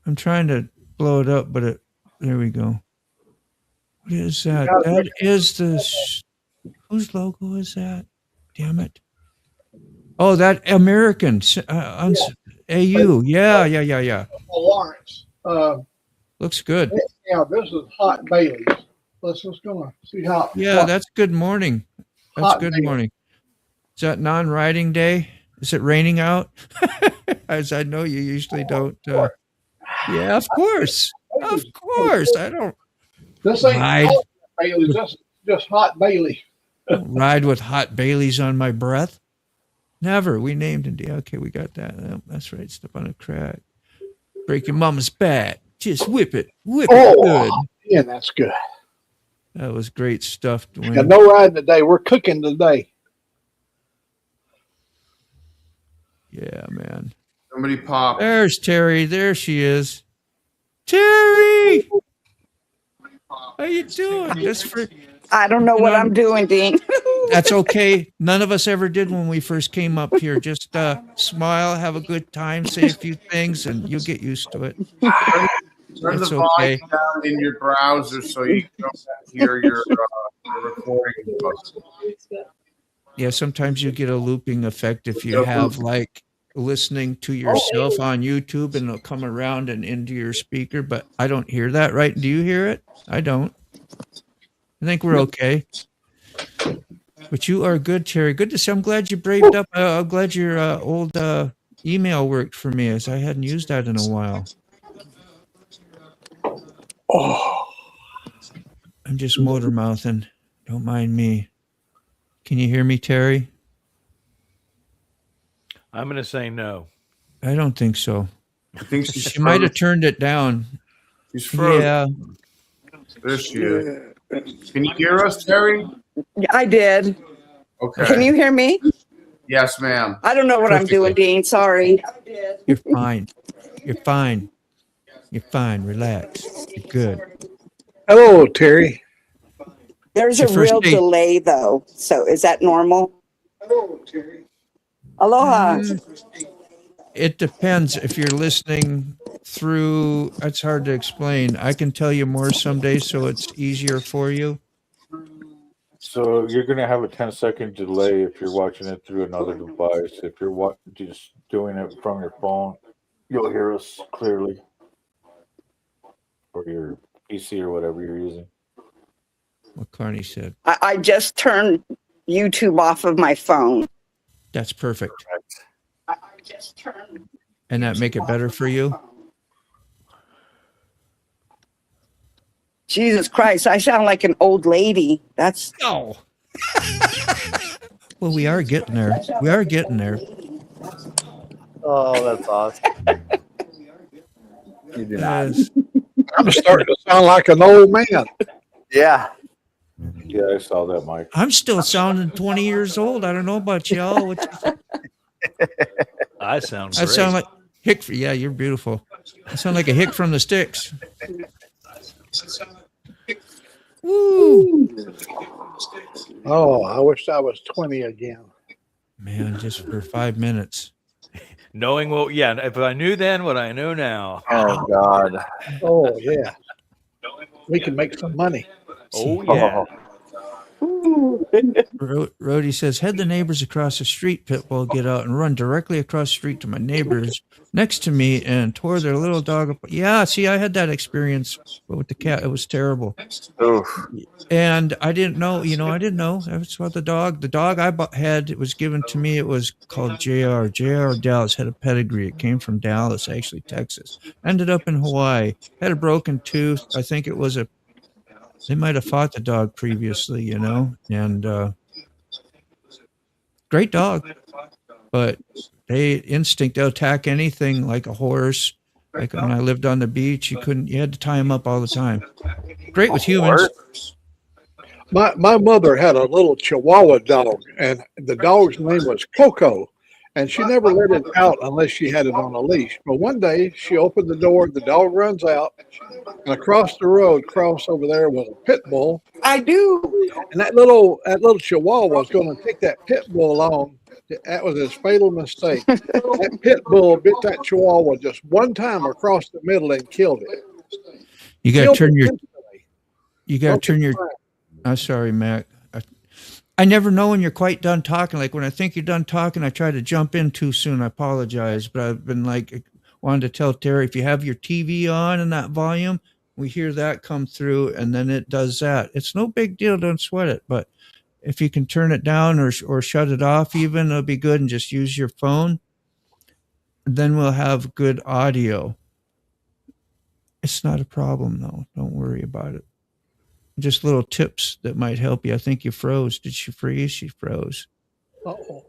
I'm trying to blow it up, but there we go. What is that? That is whose logo is that? Damn it. Oh, that American AU. Yeah. Lawrence. Looks good. Yeah, this is Hot Bailey's. Let's just go see how. Yeah, that's good morning. That's Hot good Bailey. morning. Is that non-riding day? Is it raining out? As I know you usually don't. Yeah, of course. Of course. I don't This ain't Ride. Hot Bailey's. This just Hot Bailey. ride with hot Baileys on my breath. Never. We named it. Yeah, okay, we got that. Oh, that's right. Step on a crack. Break your mama's back. Just whip it. Whip it good. Yeah, that's good. That was great stuff, Yeah, Dwayne. no riding today. We're cooking today. Yeah, man. Somebody pop. There's Terry. There she is. Terry! How you doing? I don't know what I'm doing, Dean. That's okay. None of us ever did when we first came up here. Just smile, have a good time, say a few things, and you'll get used to it. Turn It's the okay. volume down in your browser so you don't hear your recording. Yeah, sometimes you get a looping effect if you have like listening to yourself on YouTube and it'll come around and into your speaker, but I don't hear that, right? Do you hear it? I don't. I think we're okay. But you are good, Terry. Good to see. I'm glad you braved up. I'm glad your old email worked for me, as I hadn't used that in a while. Oh, I'm just motor mouthing. Don't mind me. Can you hear me, Terry? I'm going to say no. I don't think so. I think She might have turned it down. She's frozen. Yeah. There she is. Can you hear us, Terry? I did. Okay. Can you hear me? Yes, ma'am. I don't know what I'm doing, Dean. Sorry. You're fine. You're fine. You're fine. Relax. You're good. hello, Terry. There's It's a your first real date. delay, though. So is that normal? Aloha. It depends if you're listening through. It's hard to explain. I can tell you more someday, so it's easier for you. So you're going to have a 10-second delay if you're watching it through another device. If you're just doing it from your phone, you'll hear us clearly. Or your PC or whatever you're using. What Carney said. I just turned YouTube off of my phone. That's perfect. And that make it better for you? Jesus Christ, I sound like an old lady. That's No. Well, we are getting there. We are getting there. Oh, that's awesome. You do Yes. I'm starting to sound like an old man. Yeah. Yeah, I saw that, Mike. I'm still sounding 20 years old. I don't know about y'all. I sound I great. sound like Hick. Yeah, you're beautiful. I sound like a hick from the sticks. Woo. Oh, I wish I was 20 again. Man, just for 5 minutes. Knowing what, yeah, if I knew then what I know now. Oh God. Oh, yeah. We can make some money. Oh, yeah. Rhodey says, had the neighbors across the street pit bull get out and run directly across the street to my neighbors next to me and tore their little dog apart. Yeah, see, I had that experience with the cat. It was terrible. Oof. And I didn't know, I didn't know. That's what the dog I had, it was given to me. It was called JR. JR Dallas, had a pedigree. It came from Dallas, actually, Texas. Ended up in Hawaii. Had a broken tooth. I think it was they might have fought the dog previously, and great dog, but they'll attack anything like a horse. Like when I lived on the beach, you had to tie him up all the time. Great with humans. My mother had a little Chihuahua dog, and the dog's name was Coco, and she never let it out unless she had it on a leash. But one day she opened the door, the dog runs out, and across the road, over there was a pit bull. I do. And that little Chihuahua was going to take that pit bull on. That was his fatal mistake. That pit bull bit that Chihuahua just one time across the middle and killed it. You got to turn your. Broken I'm sorry, Mac. I never know when you're quite done talking. Like when I think you're done talking, I try to jump in too soon. I apologize, but I've been wanted to tell Terry, if you have your TV on and that volume, we hear that come through, and then it does that. It's no big deal. Don't sweat it. But if you can turn it down or shut it off, even it'll be good, and just use your phone. Then we'll have good audio. It's not a problem, though. Don't worry about it. Just little tips that might help you. I think you froze. Did she freeze? She froze. Uh-oh.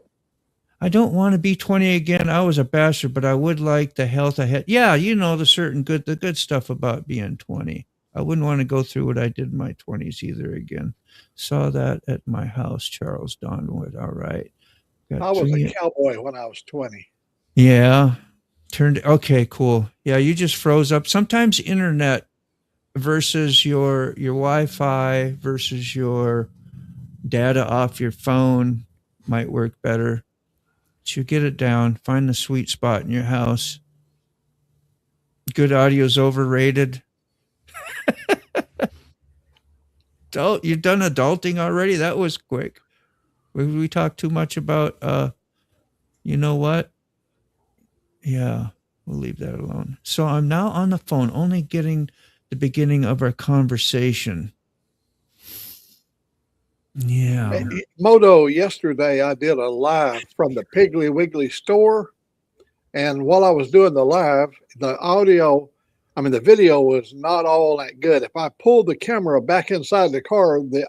I don't want to be 20 again. I was a bastard, but I would like the health I had. Yeah, the good stuff about being 20. I wouldn't want to go through what I did in my 20s either again. Saw that at my house, Charles Donwood. All right. I was a cowboy when I was 20. Yeah. Okay, cool. Yeah, you just froze up. Sometimes internet versus your Wi-Fi versus your data off your phone might work better. But you get it down, find the sweet spot in your house. Good audio's overrated. You've done adulting already? That was quick. We talked too much about you know what? Yeah, we'll leave that alone. So I'm now on the phone, only getting the beginning of our conversation. Yeah. Moto, yesterday I did a live from the Piggly Wiggly store. And while I was doing the live, the video was not all that good. If I pulled the camera back inside the car, the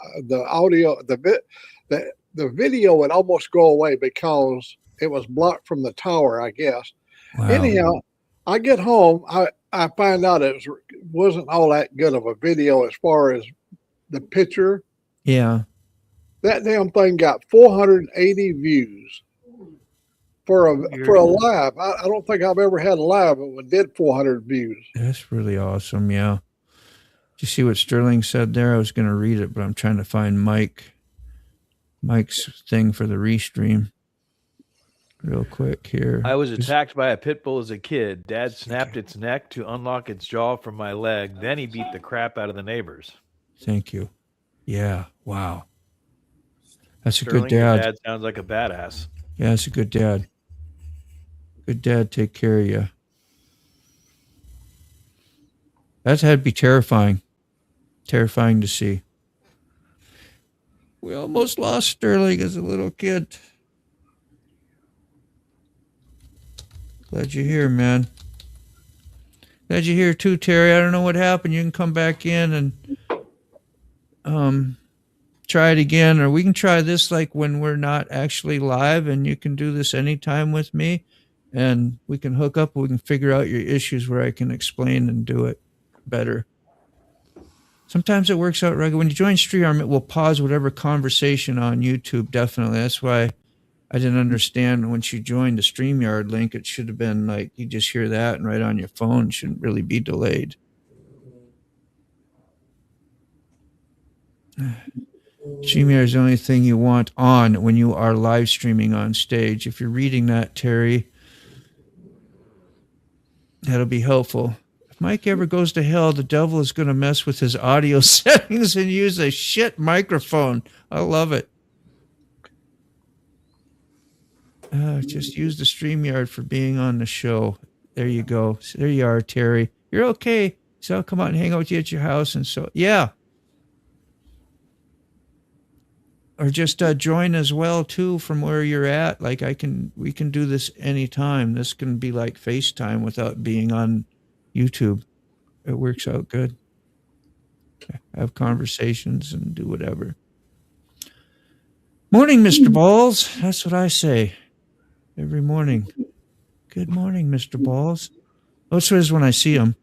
video would almost go away because it was blocked from the tower, I guess. Wow. Anyhow, I get home, I find out wasn't all that good of a video as far as the picture. Yeah. That damn thing got 480 views for a live. I don't think I've ever had a live that did 400 views. That's really awesome. Yeah. Did you see what Sterling said there? I was going to read it, but I'm trying to find Mike's thing for the restream real quick here. I was attacked by a pit bull as a kid. Dad snapped its neck to unlock its jaw from my leg. Then he beat the crap out of the neighbors. Thank you. Yeah. Wow. That's Sterling, a good dad. Your dad sounds like a badass. Yeah, that's a good dad. Good dad, take care of you. That had to be terrifying. Terrifying to see. We almost lost Sterling as a little kid. Glad you're here, man. Glad you're here too, Terry. I don't know what happened. You can come back in and try it again, or we can try this like when we're not actually live, and you can do this anytime with me, and we can hook up. We can figure out your issues where I can explain and do it better. Sometimes it works out right. When you join StreamYard, it will pause whatever conversation on YouTube. Definitely. That's why I didn't understand when she joined the StreamYard link. It should have been like you just hear that and right on your phone. It shouldn't really be delayed. StreamYard is the only thing you want on when you are live streaming on stage. If you're reading that, Terry, that'll be helpful. If Mike ever goes to hell, the devil is going to mess with his audio settings and use a shit microphone. I love it. Just use the StreamYard for being on the show. There you go. There you are, Terry. You're okay. So I'll come out and hang out with you at your house. And so, yeah. Or just join as well too from where you're at. Like we can do this anytime. This can be like FaceTime without being on YouTube. It works out good. Have conversations and do whatever. Morning, Mr. Balls. That's what I say every morning. Good morning, Mr. Balls. That's what it is when I see him.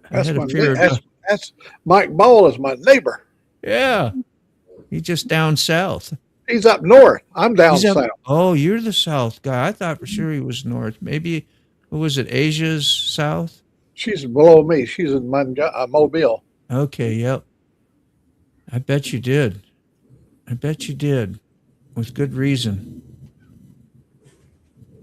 That's Mike Ball is my neighbor. Yeah. He's just down south. He's up north. I'm down south. Oh, you're the south guy. I thought for sure he was north. Maybe, what was it, Asia's south? She's below me. She's in Mobile. Okay, yep. I bet you did. I bet you did. With good reason.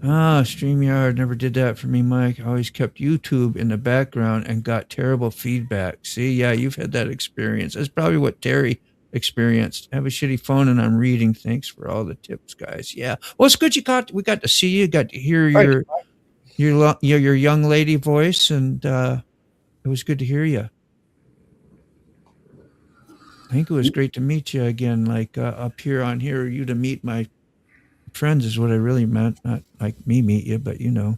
StreamYard never did that for me, Mike. I always kept YouTube in the background and got terrible feedback. See, yeah, you've had that experience. That's probably what Terry experienced. Have a shitty phone and I'm reading. Thanks for all the tips, guys. Yeah. Well, it's good we got to see you, got to hear your young lady voice, and it was good to hear you. I think it was great to meet you again, like up here on here, you to meet my friends is what I really meant. Not like me meet you, but you know.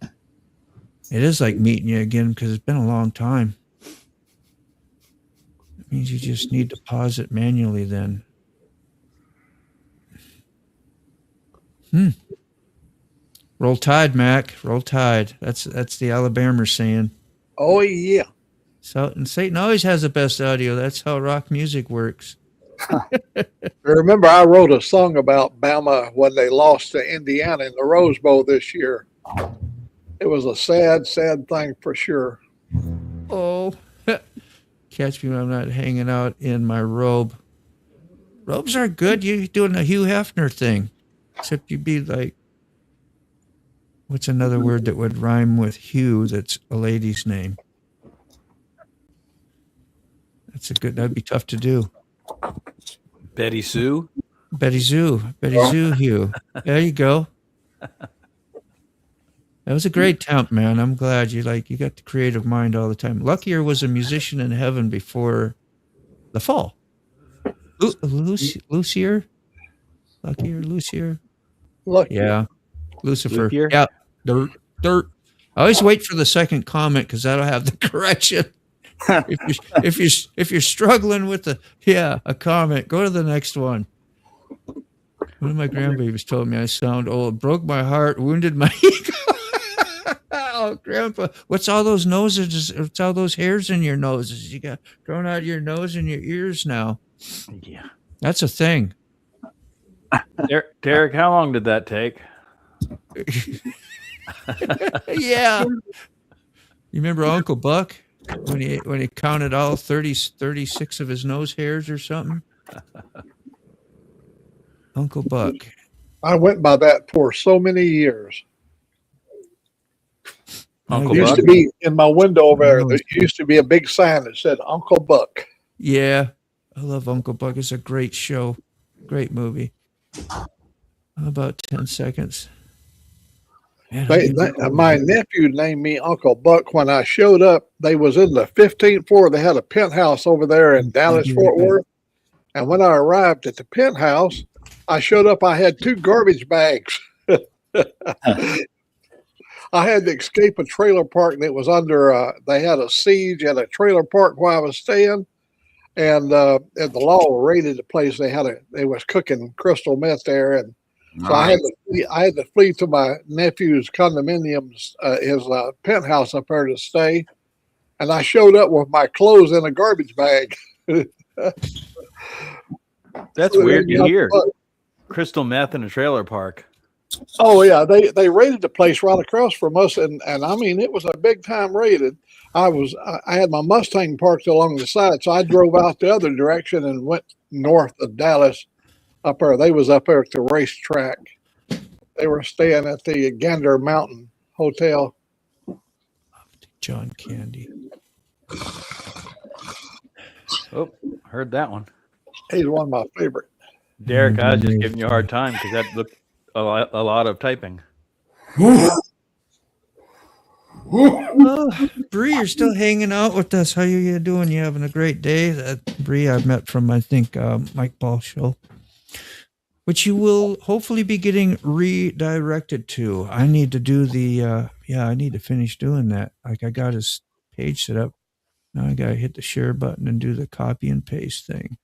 It is like meeting you again because it's been a long time. It means you just need to pause it manually then. Roll Tide, Mac. Roll Tide. That's the Alabama saying. Oh, yeah. So, and Satan always has the best audio. That's how rock music works. Remember, I wrote a song about Bama when they lost to Indiana in the Rose Bowl this year. It was a sad, sad thing for sure. Oh, catch me when I'm not hanging out in my robe. Robes are good. You're doing a Hugh Hefner thing, except you'd be like, what's another word that would rhyme with Hugh that's a lady's name? That'd be tough to do. Betty Sue? Betty Sue, Hugh. There you go. That was a great attempt, man. I'm glad you got the creative mind all the time. Luckier was a musician in heaven before the fall. Lucier? Lucky or Lucier? Look, Yeah. Lucifer. Luthier? Yeah. Dirt. I always wait for the second comment because that'll have the correction. If you're struggling with a comment, go to the next one. One of my grandbabies told me I sound old. Broke my heart, wounded my ego. Oh, Grandpa, what's all those noses? What's all those hairs in your noses? You got growing out of your nose and your ears now. Yeah. That's a thing. Derek, how long did that take? Yeah. You remember Uncle Buck when he counted all 36 of his nose hairs or something? Uncle Buck. I went by that for so many years. Uncle It used Buck? to be in my window over there. There used to be a big sign that said Uncle Buck. Yeah. I love Uncle Buck. It's a great show. Great movie. About 10 seconds. Man, My nephew named me Uncle Buck when I showed up. They was in the 15th floor. They had a penthouse over there in Dallas, Fort Worth. And when I arrived at the penthouse, I showed up. I had 2 garbage bags. I had to escape a trailer park that was under. They had a siege at a trailer park where I was staying, and the law raided the place. They was cooking crystal meth there, and so I had to flee to my nephew's condominiums, his penthouse up there to stay, and I showed up with my clothes in a garbage bag. That's weird to hear. Crystal meth in a trailer park. Oh yeah, they raided the place right across from us, and I mean it was a big time raided. I had my Mustang parked along the side, so I drove out the other direction and went north of Dallas. Up there, they was up there at the racetrack. They were staying at the Gander Mountain Hotel. John Candy. Oh, heard that one. He's one of my favorite. Derek, I was just giving you a hard time because that looked a lot of typing. Oh, Bree, you're still hanging out with us. How you doing? You having a great day? Bree, I've met from, I think, Mike Ball show, which you will hopefully be getting redirected to. I need to do I need to finish doing that. Like I got his page set up. Now I got to hit the share button and do the copy and paste thing.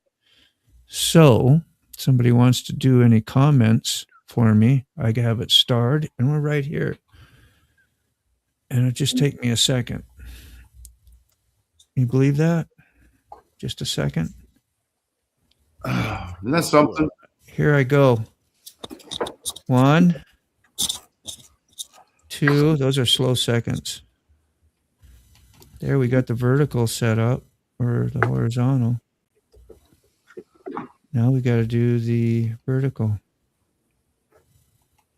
So somebody wants to do any comments for me, I have it starred, and we're right here. And it'll just take me a second. You believe that? Just a second. Isn't that something? Here I go. 1, 2. Those are slow seconds. There, we got the vertical set up, or the horizontal. Now we got to do the vertical.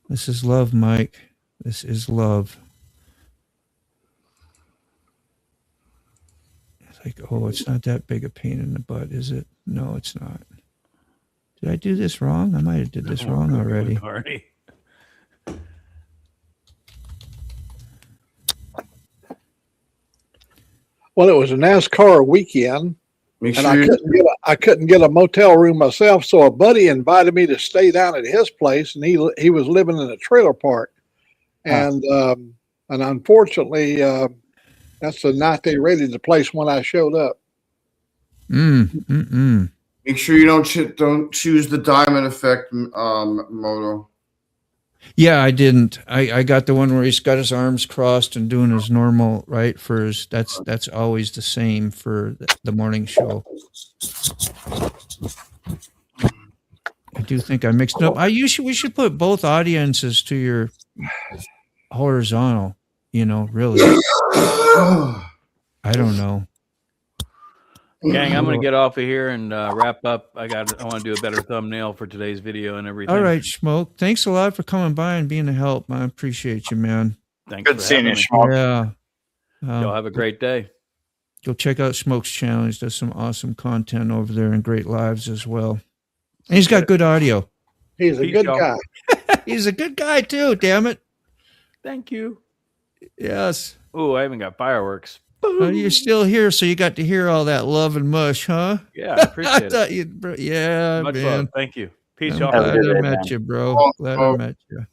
This is love, Mike. This is love. It's like, oh, it's not that big a pain in the butt, is it? No, it's not. Did I do this wrong? I might have did this wrong already. Well, it was a NASCAR weekend, Make and sure I couldn't get a motel room myself. So a buddy invited me to stay down at his place, and he was living in a trailer park, and unfortunately, that's the night they raided the place when I showed up. make sure you don't choose the diamond effect moto. Yeah, I didn't. I got the one where he's got his arms crossed and doing his normal, right? For his, that's always the same for the morning show. I do think I mixed it up. We should put both audiences to your horizontal, really. I don't know. Gang, I'm going to get off of here and wrap up. I want to do a better thumbnail for today's video and everything. All right, Smoke. Thanks a lot for coming by and being a help. I appreciate you, man. Thanks. Good seeing you, Smoke. Yeah. Y'all have a great day. Go check out Smoke's channel. He does some awesome content over there and great lives as well. And he's got good audio. He's a good guy. He's a good guy too, damn it. Thank you. Yes. Oh, I haven't got fireworks. You're still here, so you got to hear all that love and mush, huh? Yeah, I appreciate it. thought you'd, yeah, Much man. love. Thank you. Peace, I'm y'all. Have a glad good I day, met man. you, bro. Oh, Glad oh. I met you.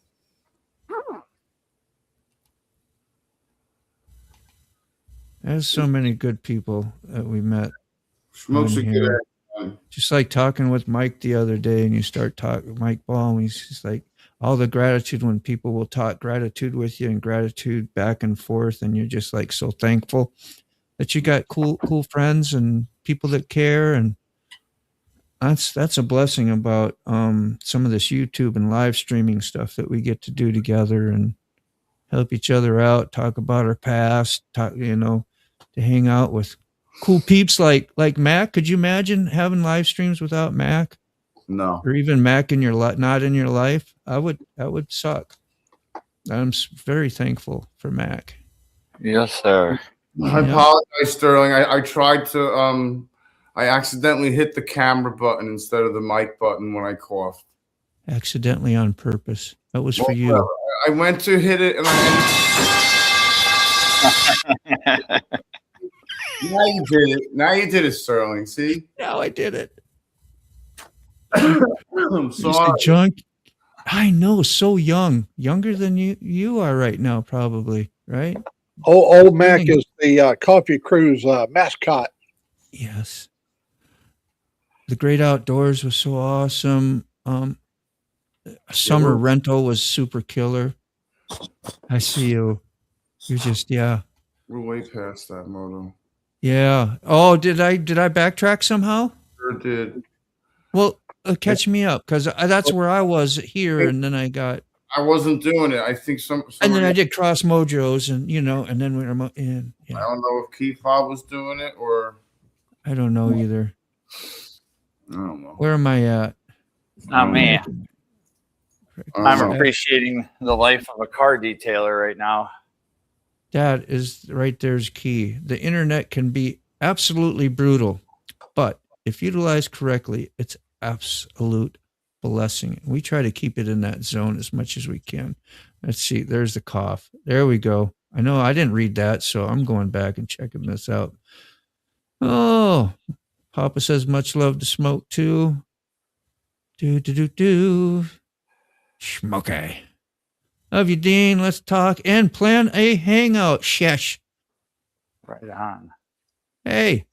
There's so many good people that we met. Smoke's a on good here. man. Just like talking with Mike the other day, and you start talking Mike Ball, and he's just like all the gratitude when people will talk gratitude with you and gratitude back and forth, and you're just like so thankful that you got cool friends and people that care, and that's a blessing about some of this YouTube and live streaming stuff that we get to do together and help each other out, talk about our past, talk, to hang out with cool peeps like Mac. Could you imagine having live streams without Mac, No. or even Mac in your life, not in your life? That would suck. I'm very thankful for Mac. Yes, sir. I apologize, Sterling. I tried to I accidentally hit the camera button instead of the mic button when I coughed. Accidentally on purpose. That was for you. I went to hit it and now you did it. Now you did it, Sterling. See? Now I did it. I'm Mr. sorry. Junk. I know, so young. Younger than you are right now, probably, right? Old Mac is the Coffee Crew's mascot. Yes. The Great Outdoors was so awesome. Summer Rental was super killer. I see you. You're just, yeah. We're way past that, Moto. Yeah. Oh, did I backtrack somehow? Sure did. Well, catch me up, because that's where I was here, and then I got. I wasn't doing it. I think and then I did Cross Mojos, and and then we were in. I don't know if Keith Fob was doing it or I don't know either. I don't know. Where am I at? Not me. I'm appreciating the life of a car detailer right now. That is right there's key. The internet can be absolutely brutal, but if utilized correctly, it's absolute blessing. We try to keep it in that zone as much as we can. Let's see. There's the cough. There we go. I know I didn't read that, so I'm going back and checking this out. Oh, Papa says much love to Smoke too. Smokey. Love you, Dean. Let's talk and plan a hangout. Shesh. Right on. Hey.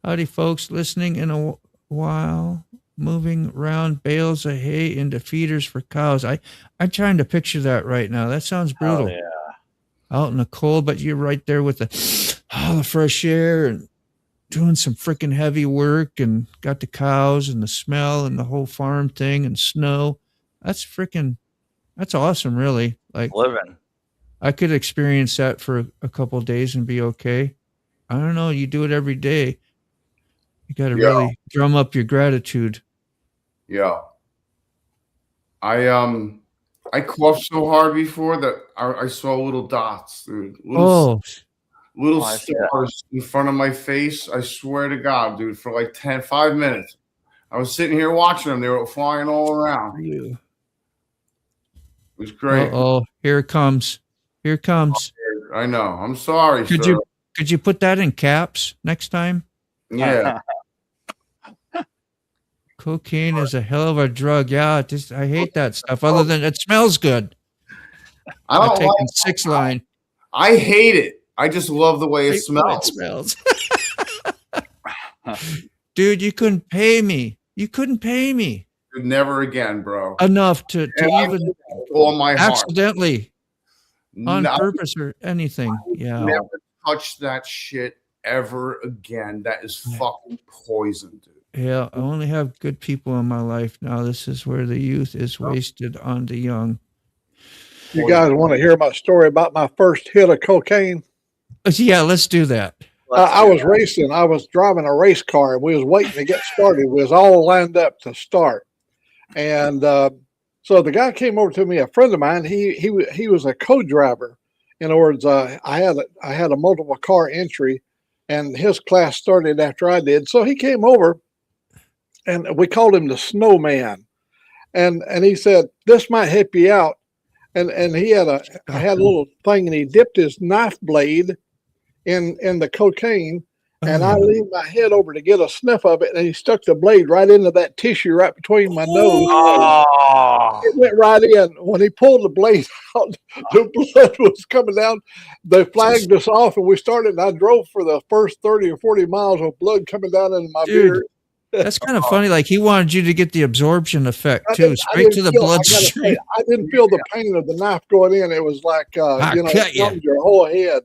Howdy, folks. Listening in a while. Moving around bales of hay into feeders for cows. I'm trying to picture that right now. That sounds brutal. Oh, yeah. Out in the cold, but you're right there with the fresh air and doing some freaking heavy work and got the cows and the smell and the whole farm thing and snow. That's awesome, really. Like living. I could experience that for a couple of days and be okay. I don't know. You do it every day. You got to really drum up your gratitude. Yeah. I coughed so hard before that I saw little dots, dude. Little stars in front of my face. I swear to God, dude, for like 5 minutes. I was sitting here watching them. They were flying all around. It was great. Oh, here it comes. Here it comes. I know. I'm sorry, sir. Could you put that in caps next time? Yeah. Cocaine is a hell of a drug. Yeah, I hate that stuff. Other than it smells good. I don't taking 6 line. I hate it. I just love the way it smells. Dude, you couldn't pay me. You couldn't pay me. Never again, bro. Enough to even all my heart. Accidentally on purpose or anything. Yeah. Never touch that shit ever again. That is fucking poison, dude. Yeah, I only have good people in my life now. This is where the youth is wasted on the young. You guys want to hear my story about my first hit of cocaine? Yeah, let's do that. I was racing. I was driving a race car, and we was waiting to get started. We was all lined up to start, and so the guy came over to me. A friend of mine. He was a co-driver. In other words, I had a multiple car entry, and his class started after I did. So he came over, and we called him the Snowman, and he said, "This might help you out." and he had I had a little thing, and he dipped his knife blade in the cocaine, and I leaned my head over to get a sniff of it, and he stuck the blade right into that tissue right between my nose. Oh, It went right in. When he pulled the blade out, the blood was coming down. They flagged us off, and we started. And I drove for the first 30 or 40 miles with blood coming down into my beard. That's kind of funny. Like he wanted you to get the absorption effect too, straight to the bloodstream. I didn't feel the pain of the knife going in. It was like cut you. your whole head.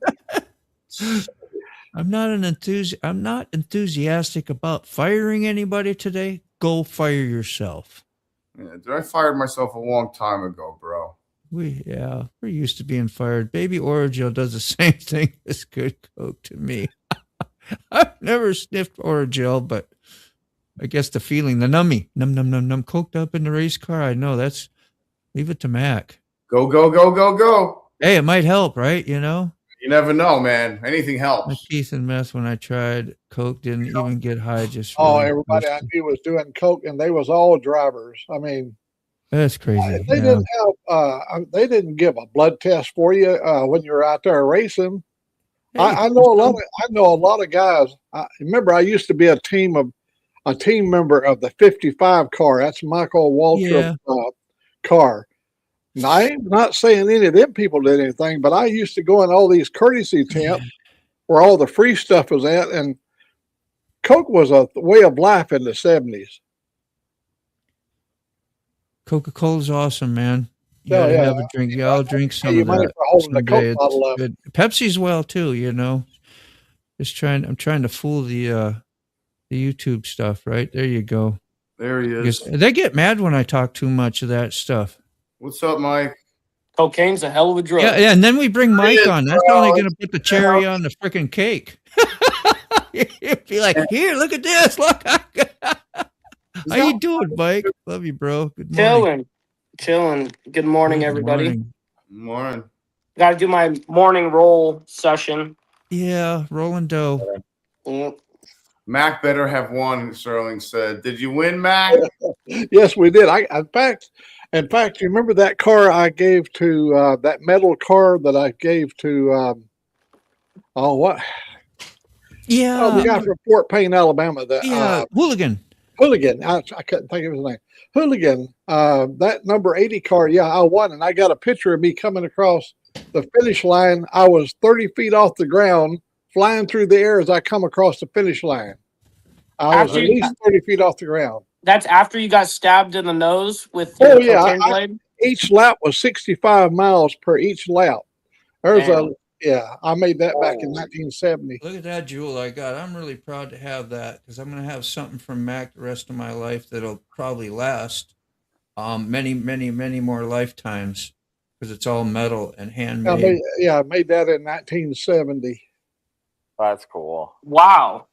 I'm not enthusiastic about firing anybody today. Go fire yourself. Yeah, dude, I fired myself a long time ago, bro. We're used to being fired. Baby Oragel does the same thing as good coke to me. I've never sniffed Oragel, but I guess the feeling, the nummy, num, coked up in the race car. I know leave it to Mac. Go, go, go, go, go. Hey, it might help, right? You know? You never know, man. Anything My helps. teeth and meth when I tried coke didn't even get high. Just Everybody I knew was doing coke, and they was all drivers. I mean, that's crazy. they didn't have. They didn't give a blood test for you when you're out there racing. Hey, I know a lot of guys. I remember I used to be a team member of the 55 car. That's Michael Waltrip car. Now, I am not saying any of them people did anything, but I used to go in all these courtesy tents where all the free stuff was at, and coke was a way of life in the 70s. Coca-Cola's awesome, man. You gotta have a drink. Yeah, I'll drink some of money that for holding the someday. Coke bottle It's up. good. Pepsi's well too, you know. I'm trying to fool the YouTube stuff, right? There you go. There he is. Because they get mad when I talk too much of that stuff. What's up, Mike? Cocaine's a hell of a drug. Yeah, and then we bring Mike on. That's only going to put the cherry on the freaking cake. You'd be like, here, look at this. Look. How you doing, Mike? Love you, bro. Good morning. Chilling. Good morning, everybody. Morning. Morning. Got to do my morning roll session. Yeah, rolling dough. Yep. Mac better have won, Sterling said. Did you win, Mac? Yes, we did. In fact, you remember that car I gave to that metal car that I gave to what? Yeah. The guy from Fort Payne, Alabama. Hooligan. Hooligan. I couldn't think of his name. Hooligan. That number 80 car. Yeah, I won, and I got a picture of me coming across the finish line. I was 30 feet off the ground, flying through the air as I come across the finish line. I was at least 30 feet off the ground. That's after you got stabbed in the nose with your cocaine blade? Each lap was 65 miles per each lap. I made that back in 1970. Look at that jewel I got. I'm really proud to have that because I'm going to have something from Mac the rest of my life that'll probably last many, many, many more lifetimes because it's all metal and handmade. I made that in 1970. that's cool. Wow.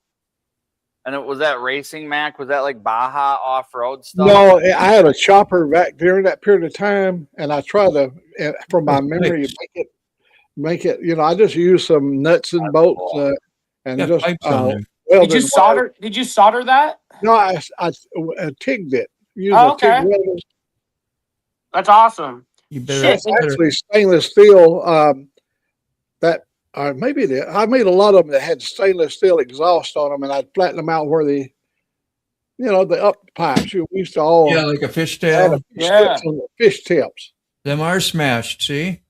And was that racing, Mac? Was that like Baja off-road stuff? No, I had a chopper back during that period of time, and I tried to, from my memory, make it. I just used some nuts and bolts and just Did you solder? Did you solder that? No, I tigged it. Okay. That's awesome. You better. It's actually stainless steel. I made a lot of them that had stainless steel exhaust on them, and I'd flatten them out where the up pipes. We used to all like a fishtail. Fish tips. Them are smashed. See.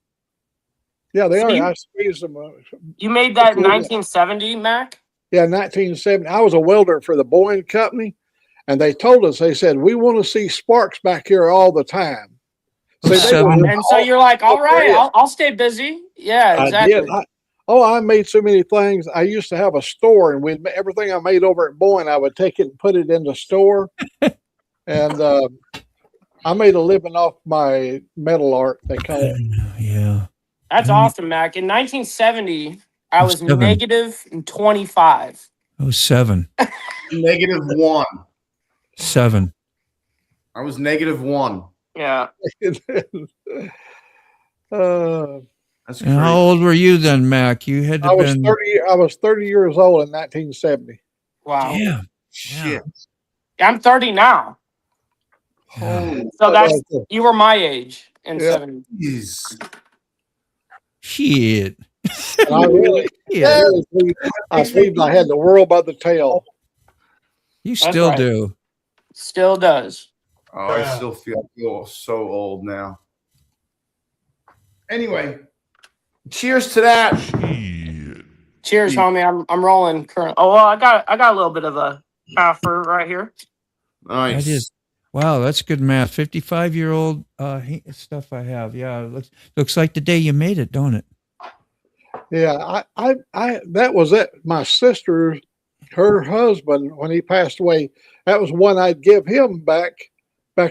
Yeah, they are. I squeezed them. You made that in 1970, Mac? Yeah, 1970. I was a welder for the Boeing company, and they told us, they said, we want to see sparks back here all the time. So you're like, all right, I'll stay busy. Yeah, exactly. I did. I made so many things. I used to have a store, and everything I made over at Boeing, I would take it and put it in the store. And I made a living off my metal art, they call it. Yeah. That's awesome, Mac. In 1970, I was negative 25. I was 7. -1. 7. I was -1. Yeah. That's and how old were you then, Mac? You had to I was 30 years old in 1970. Wow. Yeah. Shit. I'm 30 now. Holy So that's you were my age in Yeah. 70. jeez. Shit. And I really, Yeah. I believed I had the world by the tail. You That's still right. do. Still does. Oh, I still feel so old now. Anyway, cheers to that. Cheers, homie. I'm rolling current. Oh well, I got a little bit of a offer right here. Nice. That is, wow, that's good math. 55-year-old stuff I have. Yeah, it looks like the day you made it, don't it? Yeah, I that was it. My sister, her husband, when he passed away, that was one I'd give him back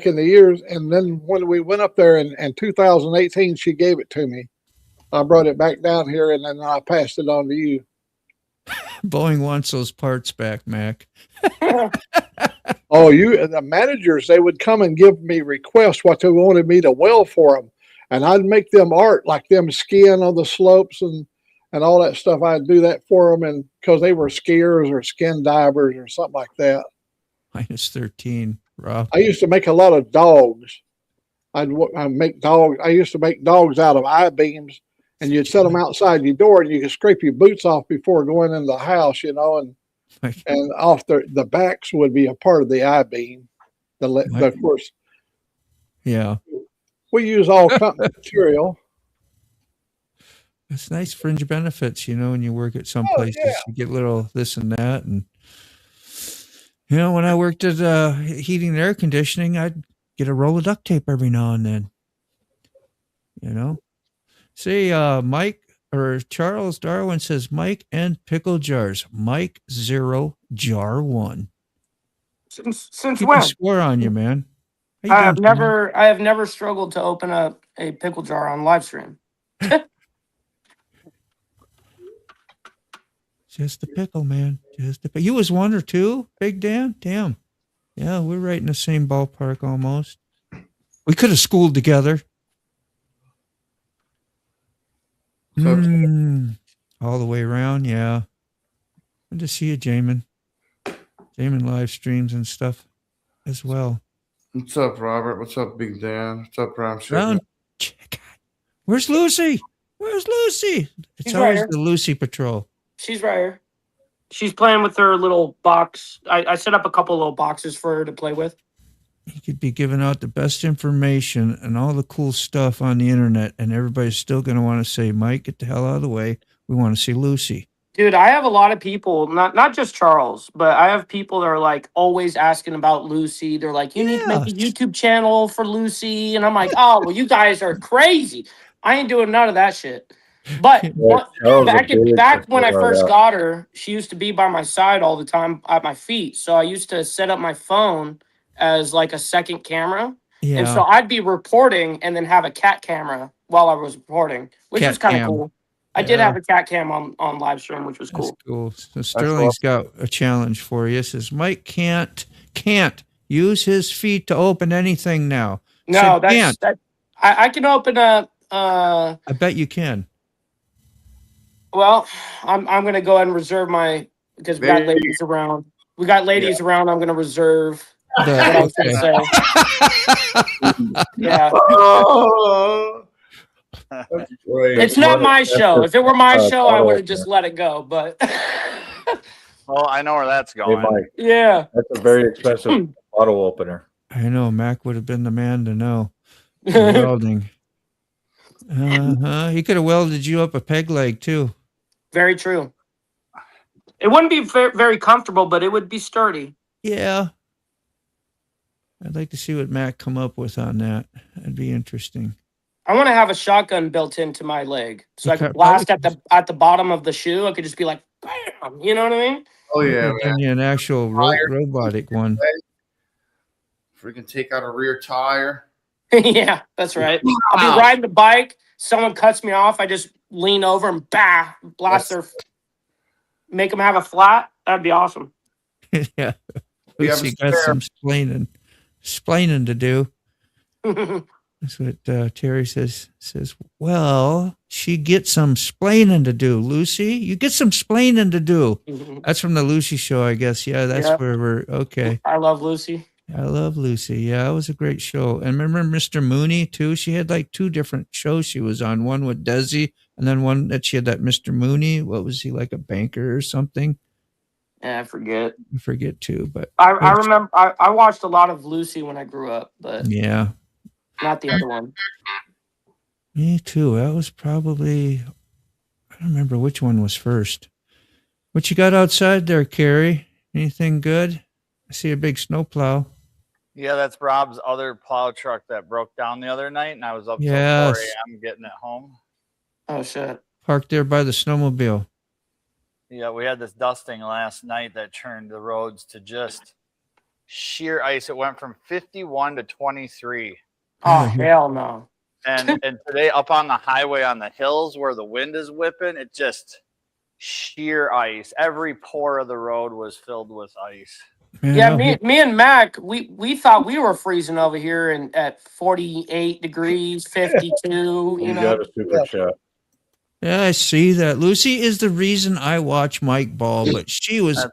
in the years. And then when we went up there in 2018, she gave it to me. I brought it back down here, and then I passed it on to you. Boeing wants those parts back, Mac. Oh, the managers, they would come and give me requests what they wanted me to weld for them, and I'd make them art like them skiing on the slopes and all that stuff. I'd do that for them, and because they were skiers or skin divers or something like that. -13, Rob. I used to make a lot of dogs. I'd make dogs. I used to make dogs out of I-beams, and you'd set them outside your door, and you could scrape your boots off before going in the house, and off the backs would be a part of the I-beam. Of course, yeah, we use all company material. It's nice fringe benefits, when you work at some places. Yeah. You get little this and that. And, when I worked at heating and air conditioning, I'd get a roll of duct tape every now and then. See, Mike or Charles Darwin says Mike and pickle jars. Mike 0, jar 1. Since Keep when? a score on you, man. How you I have doing, Tom? never struggled to open up a pickle jar on live stream. Just the pickle, man. Just the. You was 1 or 2, Big Dan. Damn. Yeah, we're right in the same ballpark almost. We could have schooled together. All the way around, yeah. Good to see you, Jamin. Jamin live streams and stuff as well. What's up, Robert? What's up, Big Dan? What's up, Brown Sugar? Brown, where's Lucy? Where's Lucy? It's She's always right here. the Lucy Patrol. She's right here. She's playing with her little box. I set up a couple little boxes for her to play with. You could be giving out the best information and all the cool stuff on the internet, and everybody's still going to want to say, Mike, get the hell out of the way. We want to see Lucy. Dude, I have a lot of people, not just Charles, but I have people that are like always asking about Lucy. They're like, you need to make a YouTube channel for Lucy. And I'm like, oh, well, you guys are crazy. I ain't doing none of that shit. But back when I first got her, she used to be by my side all the time at my feet. So I used to set up my phone as like a second camera. Yeah. And so I'd be reporting and then have a cat camera while I was reporting, which was kind of cool. I did have a cat cam on live stream, which was cool. That's cool. So Sterling's got a challenge for you. It says Mike can't use his feet to open anything now. No, I can open a. I bet you can. Well, I'm gonna go ahead and reserve my because we got ladies around. We got ladies around. I'm gonna reserve. What I was gonna say. Yeah. It's not my show. If it were my show, I would have just let it go. But Oh, I know where that's going. Hey, Mike, yeah, that's a very expensive bottle opener. I know Mac would have been the man to know. Welding. He could have welded you up a peg leg too. very true. It wouldn't be very comfortable, but it would be sturdy. Yeah. I'd like to see what Mac come up with on that. That'd be interesting. I want to have a shotgun built into my leg, so I could blast at the bottom of the shoe. I could just be like, bam, you know what I mean? Oh yeah, man. An actual robotic one. Freaking take out a rear tire. Yeah, that's right. I'll be riding the bike. Someone cuts me off. I just lean over and blast make them have a flat. That'd be awesome. Yeah. Lucy got some splaining to do. That's what Terry says. Well, she gets some splaining to do, Lucy. You get some splaining to do. That's from the Lucy show, I guess. Yeah, that's where we're okay. I love Lucy. I love Lucy. Yeah, it was a great show. And remember Mr. Mooney too? She had like 2 different shows she was on. One with Desi, and then one that she had that Mr. Mooney. What was he, like a banker or something? Yeah, I forget. I forget too, but I remember I watched a lot of Lucy when I grew up, but yeah, not the other one. me too. That was probably, I don't remember which one was first. What you got outside there, Carrie? Anything good? I see a big snowplow. Yeah, that's Rob's other plow truck that broke down the other night, and I was up till 4 Yes. a.m. getting it home. Oh shit. Parked there by the snowmobile. Yeah, we had this dusting last night that turned the roads to just sheer ice. It went from 51 to 23. Oh hell no. And today up on the highway on the hills where the wind is whipping, it just sheer ice. Every pore of the road was filled with ice. Yeah, me and Mac, we thought we were freezing over here and at 48 degrees, 52, you know. got a super chat. Yeah, I see that. Lucy is the reason I watch Mike Ball, but she was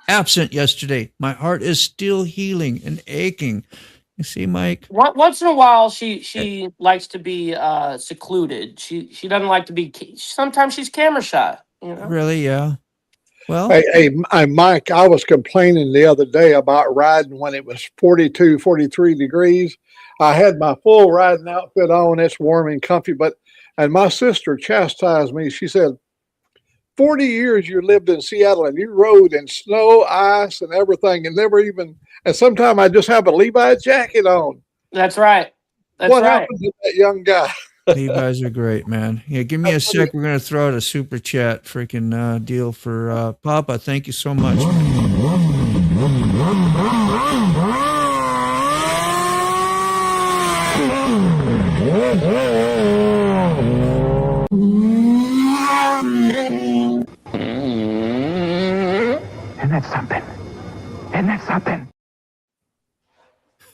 absent yesterday. My heart is still healing and aching. You see, Mike? Once in a while, she likes to be secluded. She doesn't like to be. Sometimes she's camera shy. You know. Really? Yeah. Well, Hey, Mike, I was complaining the other day about riding when it was 42, 43 degrees. I had my full riding outfit on. It's warm and comfy, and my sister chastised me. She said, 40 years you lived in Seattle and you rode in snow, ice, and everything, and sometimes I just have a Levi jacket on. That's right. What happened to that young guy? Levi's are great, man. Yeah, give me a sec. We're going to throw out a super chat freaking deal for Papa. Thank you so much. Isn't that something? Isn't that something?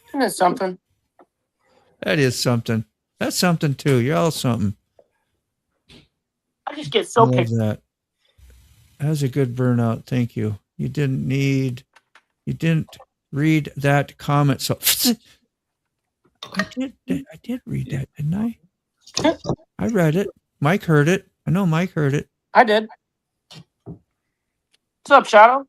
Isn't that something? That is something. That's something too. You're all something. I just get I so love pissed. that. That was a good burnout. Thank you. You didn't read that comment. So I did read that, didn't I? I read it. Mike heard it. I know Mike heard it. I did. What's up, Shadow?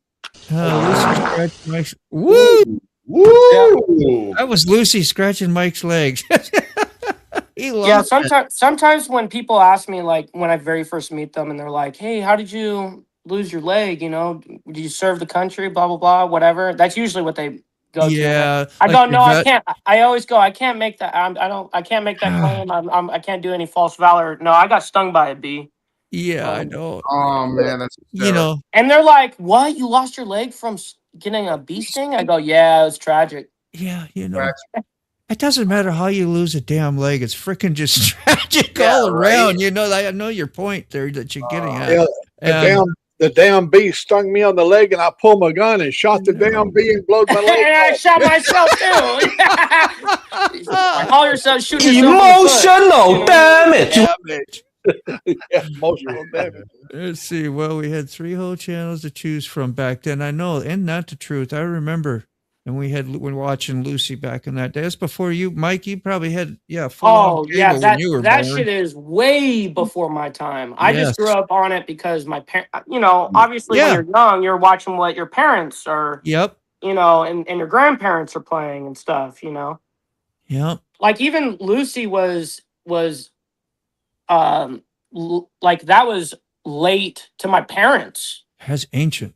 Lucy scratching Mike's. Woo! Woo! That was Lucy scratching Mike's legs. Yeah, sometimes when people ask me, like when I very first meet them, and they're like, "Hey, how did you lose your leg? You know, did you serve the country? Blah blah blah, whatever." That's usually what they go Yeah, to. I like go, your no, I gut- can't. I always go, I can't make that. I can't make that claim. I can't do any false valor. No, I got stung by a bee. Yeah, I know. Oh man, that's You know, And they're like, "What? You lost your leg from getting a bee sting?" I go, "Yeah, it was tragic." yeah, you know. It doesn't matter how you lose a damn leg. It's freaking just tragic all around. Right. You know, I know your point there that you're getting at. Yeah, the damn bee stung me on the leg, and I pulled my gun and shot the damn bee and blowed my leg. And I shot myself too. Call yourself shooting yourself damage. Yeah, emotional damage. Let's see. Well, we had 3 whole channels to choose from back then. I know, and not the truth. I remember, and when watching Lucy back in that day. That's before you, Mike. You probably had full yeah, cable when you were that born. shit is way before my time. I Yes. just grew up on it because my parents, obviously when you're young, you're watching what your parents are, Yep. and your grandparents are playing and stuff, Yep. Like even Lucy was like that was late to my parents. That's ancient.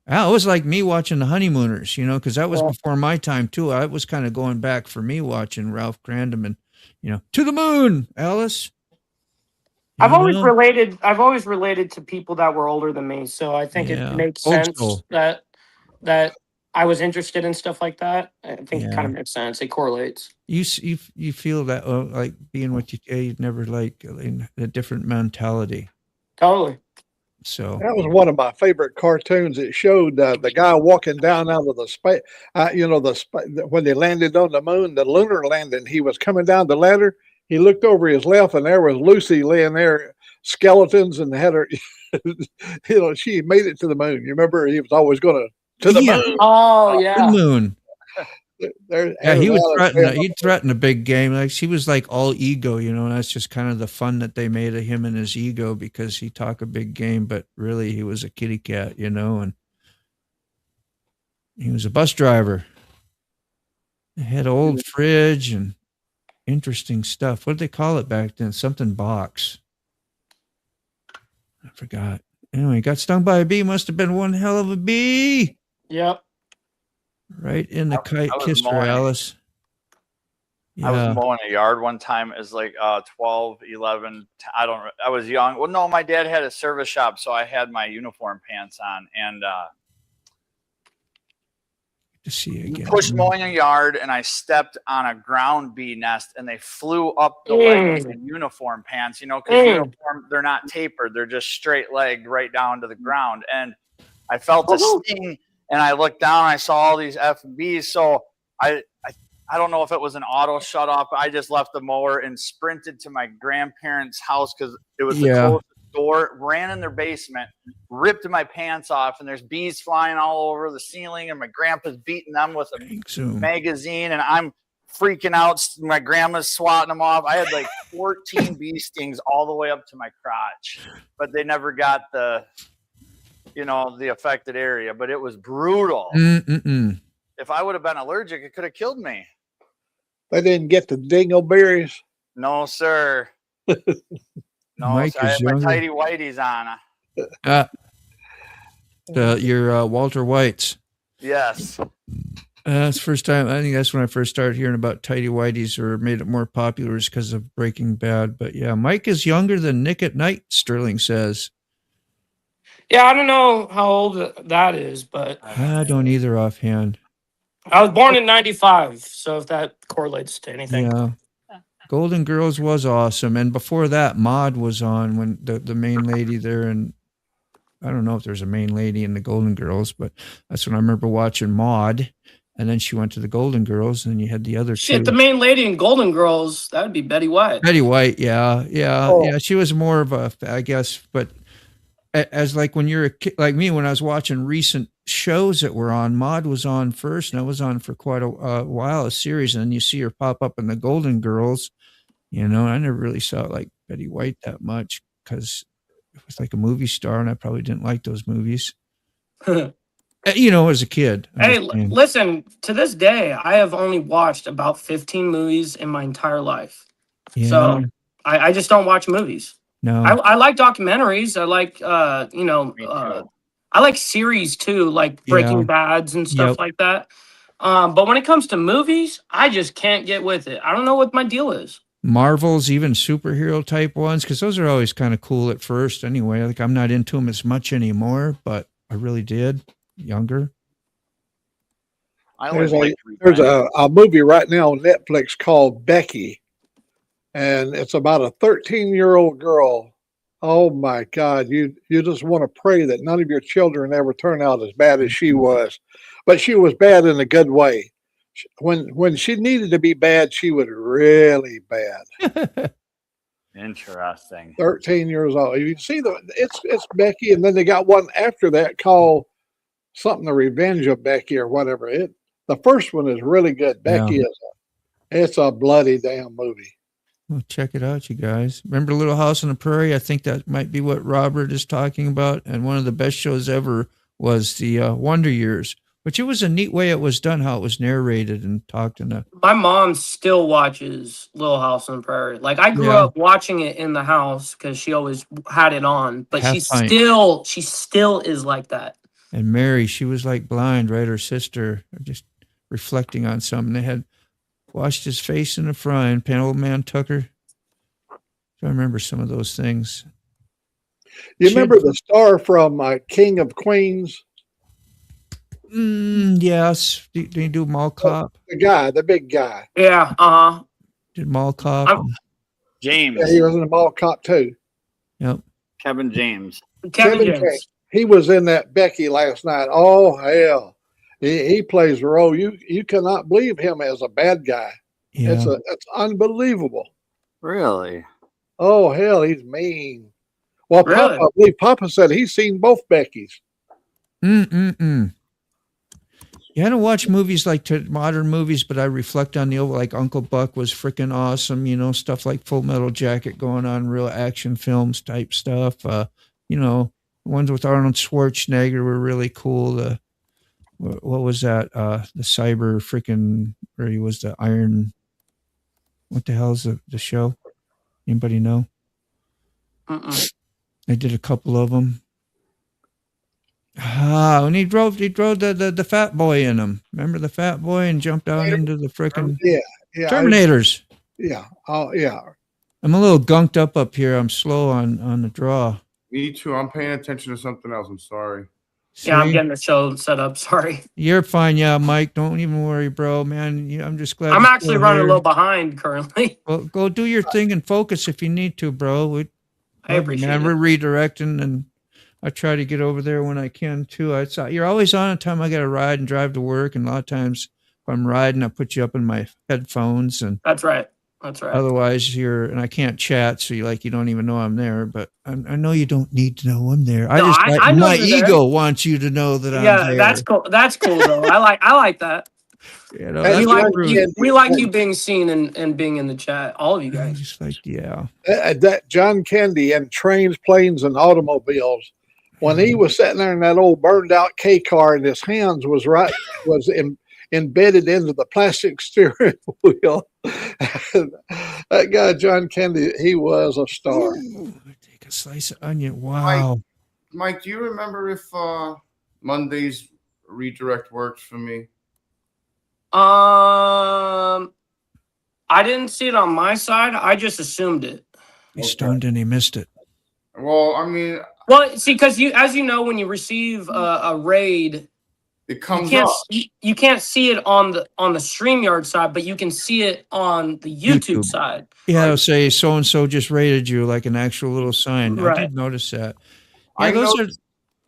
It was like me watching the Honeymooners, because that was before my time too. I was kind of going back for me watching Ralph Crandom and, To the Moon, Alice. I've always related to people that were older than me, so I think it makes Old sense school. that I was interested in stuff like that. I think it kind of makes sense. It correlates. You feel that like being what you'd never like in a different mentality. Totally. So that was one of my favorite cartoons. It showed the guy walking down out of the space. When they landed on the moon, the lunar landing. He was coming down the ladder. He looked over his left, and there was Lucy laying there, skeletons, and had her. She made it to the moon. You remember, he was always going to the moon. Oh yeah, the moon. Yeah, he would threaten. He'd threaten a big game. Like she was like all ego, and that's just kind of the fun that they made of him and his ego because he talked a big game, but really he was a kitty cat, and he was a bus driver. He had an old fridge and interesting stuff. What did they call it back then? Something box. I forgot. Anyway, got stung by a bee. Must have been one hell of a bee. Yep. Right in the kite kiss for Alice. Yeah. I was mowing a yard one time as like 12, 11. I was young. Well, no, my dad had a service shop, so I had my uniform pants on. And to see you again. Pushed mowing a yard, and I stepped on a ground bee nest, and they flew up the legs in uniform pants, because uniform, they're not tapered. They're just straight legged right down to the ground. And I felt a sting, and I looked down, and I saw all these FBs. So I don't know if it was an auto shut off, but I just left the mower and sprinted to my grandparents' house because it was the closest door, ran in their basement, ripped my pants off, and there's bees flying all over the ceiling, and my grandpa's beating them with a magazine, and I'm freaking out. My grandma's swatting them off. I had like 14 bee stings all the way up to my crotch, but they never got the affected area, but it was brutal. If I would have been allergic, it could have killed me. They didn't get the dingleberries? No, sir. No, Mike I is had my younger. tighty whities on. Your Walter Whites. Yes. That's the first time. I think that's when I first started hearing about tighty whities, or made it more popular, is because of Breaking Bad. But yeah, Mike is younger than Nick at Night, Sterling says. Yeah, I don't know how old that is, but I don't either offhand. I was born in 95, so if that correlates to anything. Yeah. Golden Girls was awesome. And before that, Maude was on, when the main lady there. And I don't know if there's a main lady in the Golden Girls, but that's when I remember watching Maude. And then she went to the Golden Girls, and you had the other two. The main lady in Golden Girls, that would be Betty White. Betty White, yeah. She was more of a, I guess, but as like when you're a kid, like me, when I was watching recent shows that were on, Maude was on first, and I was on for quite a while, a series, and then you see her pop up in the Golden Girls, I never really saw like Betty White that much because it was like a movie star, and I probably didn't like those movies. As a kid. Hey, listen, to this day, I have only watched about 15 movies in my entire life. Yeah. So I just don't watch movies. No. I like documentaries. I like, I like series too, like Breaking Bads and stuff like that. But when it comes to movies, I just can't get with it. I don't know what my deal is. Marvels, even superhero type ones, because those are always kind of cool at first anyway. Like I'm not into them as much anymore, but I really did younger. There's a movie right now on Netflix called Becky, and it's about a 13-year-old girl. Oh my God, you just want to pray that none of your children ever turn out as bad as she was. But she was bad in a good way. When she needed to be bad, she was really bad. Interesting. 13 years old. You see it's Becky, and then they got one after that called something, The Revenge of Becky or whatever. The first one is really good. Becky it's a bloody damn movie. Well, check it out, you guys. Remember Little House on the Prairie? I think that might be what Robert is talking about. And one of the best shows ever was the Wonder Years, which it was a neat way it was done, how it was narrated and talked in a. My mom still watches Little House on the Prairie. Like I grew up watching it in the house because she always had it on, but she still is like that. And Mary, she was like blind, right? Her sister, just reflecting on something. They had washed his face in a frying pan. Old man Tucker. I remember some of those things. You remember the star from King of Queens? Yes. Did he do Mall Cop? The big guy. Yeah. Did Mall Cop? James. Yeah, he was in the Mall Cop too. Yep. Kevin James. Kevin James. He was in that Becky last night. Oh hell, he plays a role. You cannot believe him as a bad guy. Yeah. It's unbelievable. Really? Oh hell, he's mean. Well, Really? I believe Papa said he's seen both Beckys. I don't watch movies like modern movies, but I reflect on the old, like Uncle Buck was freaking awesome. You know, stuff like Full Metal Jacket going on, real action films type stuff. You know, ones with Arnold Schwarzenegger were really cool. What was that? The cyber freaking, or he was the Iron. What the hell is the show? Anybody know? I did a couple of them. When he drove the fat boy in him. Remember the fat boy and jumped out into the freaking Terminators. Oh yeah. I'm a little gunked up here. I'm slow on the draw. Me too. I'm paying attention to something else. I'm sorry. Yeah, I'm getting the show set up. Sorry. You're fine. Yeah, Mike. Don't even worry, bro, man. I'm just glad. I'm actually running a little behind currently. Well, go do your thing and focus if you need to, bro. I appreciate it. We're redirecting, and I try to get over there when I can too. You're always on time. I got to ride and drive to work, and a lot of times if I'm riding, I put you up in my headphones, and that's right. That's right. Otherwise, and I can't chat, so you don't even know I'm there. But I know you don't need to know I'm there. I know my ego wants you to know that I'm there. Yeah, that's cool. That's cool though. I like that. You know, we like you being seen and being in the chat. All of you guys. Just like that John Candy and Trains, Planes, and Automobiles. When he was sitting there in that old burned out K car, and his hands was embedded into the plastic steering wheel. That guy, John Candy, he was a star. Take a slice of onion. Wow. Mike, do you remember if Monday's redirect works for me? I didn't see it on my side. I just assumed it. He stoned and he missed it. Well, I mean, see, because as you know, when you receive a raid, it comes up. You can't see it on the StreamYard side, but you can see it on the YouTube side. Yeah, it'll say so and so just rated you, like an actual little sign. Right. I did notice that. Yeah,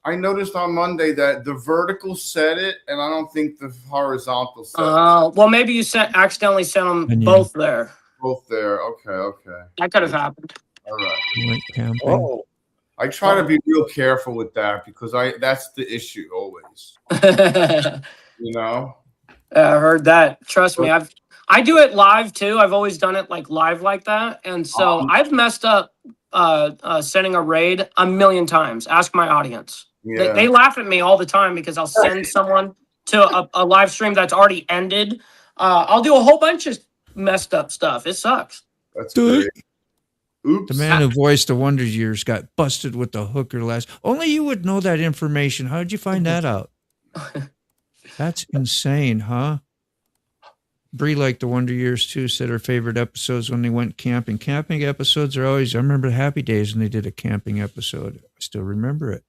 I noticed on Monday that the vertical said it, and I don't think the horizontal said it. Well, maybe you accidentally sent them both there. Both there. Okay. That could have happened. All right. Went camping. I try to be real careful with that because that's the issue always. You know? I heard that. Trust me, I do it live too. I've always done it like live like that. And so I've messed up sending a raid a million times. Ask my audience. Yeah. They laugh at me all the time because I'll send someone to a live stream that's already ended. I'll do a whole bunch of messed up stuff. It sucks. That's great. Oops. The man who voiced the Wonder Years got busted with the hooker last. Only you would know that information. How did you find that out? That's insane, huh? Bree liked the Wonder Years too, said her favorite episodes when they went camping. Camping episodes are always, I remember the Happy Days when they did a camping episode. I still remember it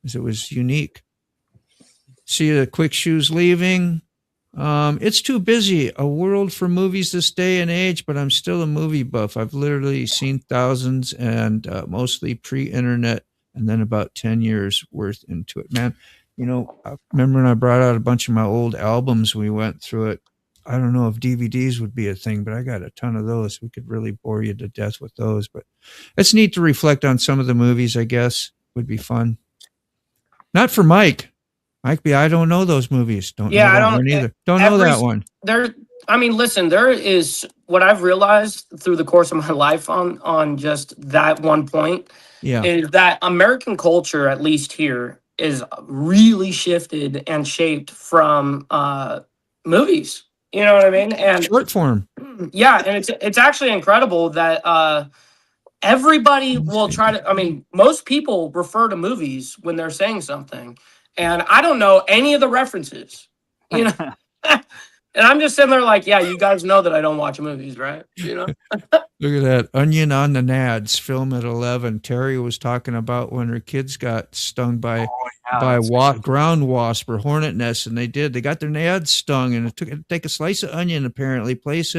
because it was unique. See the Quick Shoes leaving. It's too busy a world for movies this day and age, but I'm still a movie buff. I've literally seen thousands and mostly pre-internet and then about 10 years worth into it. Man, I remember when I brought out a bunch of my old albums, we went through it. I don't know if DVDs would be a thing, but I got a ton of those. We could really bore you to death with those, but it's neat to reflect on some of the movies, I guess. Would be fun. Not for Mike. Mike B, I don't know those movies. Don't know that one either. Don't know that one. Listen, there is what I've realized through the course of my life on just that one point is that American culture, at least here, is really shifted and shaped from movies. You know what I mean? And short form. Yeah, and it's actually incredible that everybody will try to. Most people refer to movies when they're saying something. And I don't know any of the references, and I'm just sitting there like, yeah, you guys know that I don't watch movies, right? Look at that. Onion on the Nads, film at 11. Terry was talking about when her kids got stung by ground wasp or hornet nest, and they got their nads stung, and it took take a slice of onion, apparently, place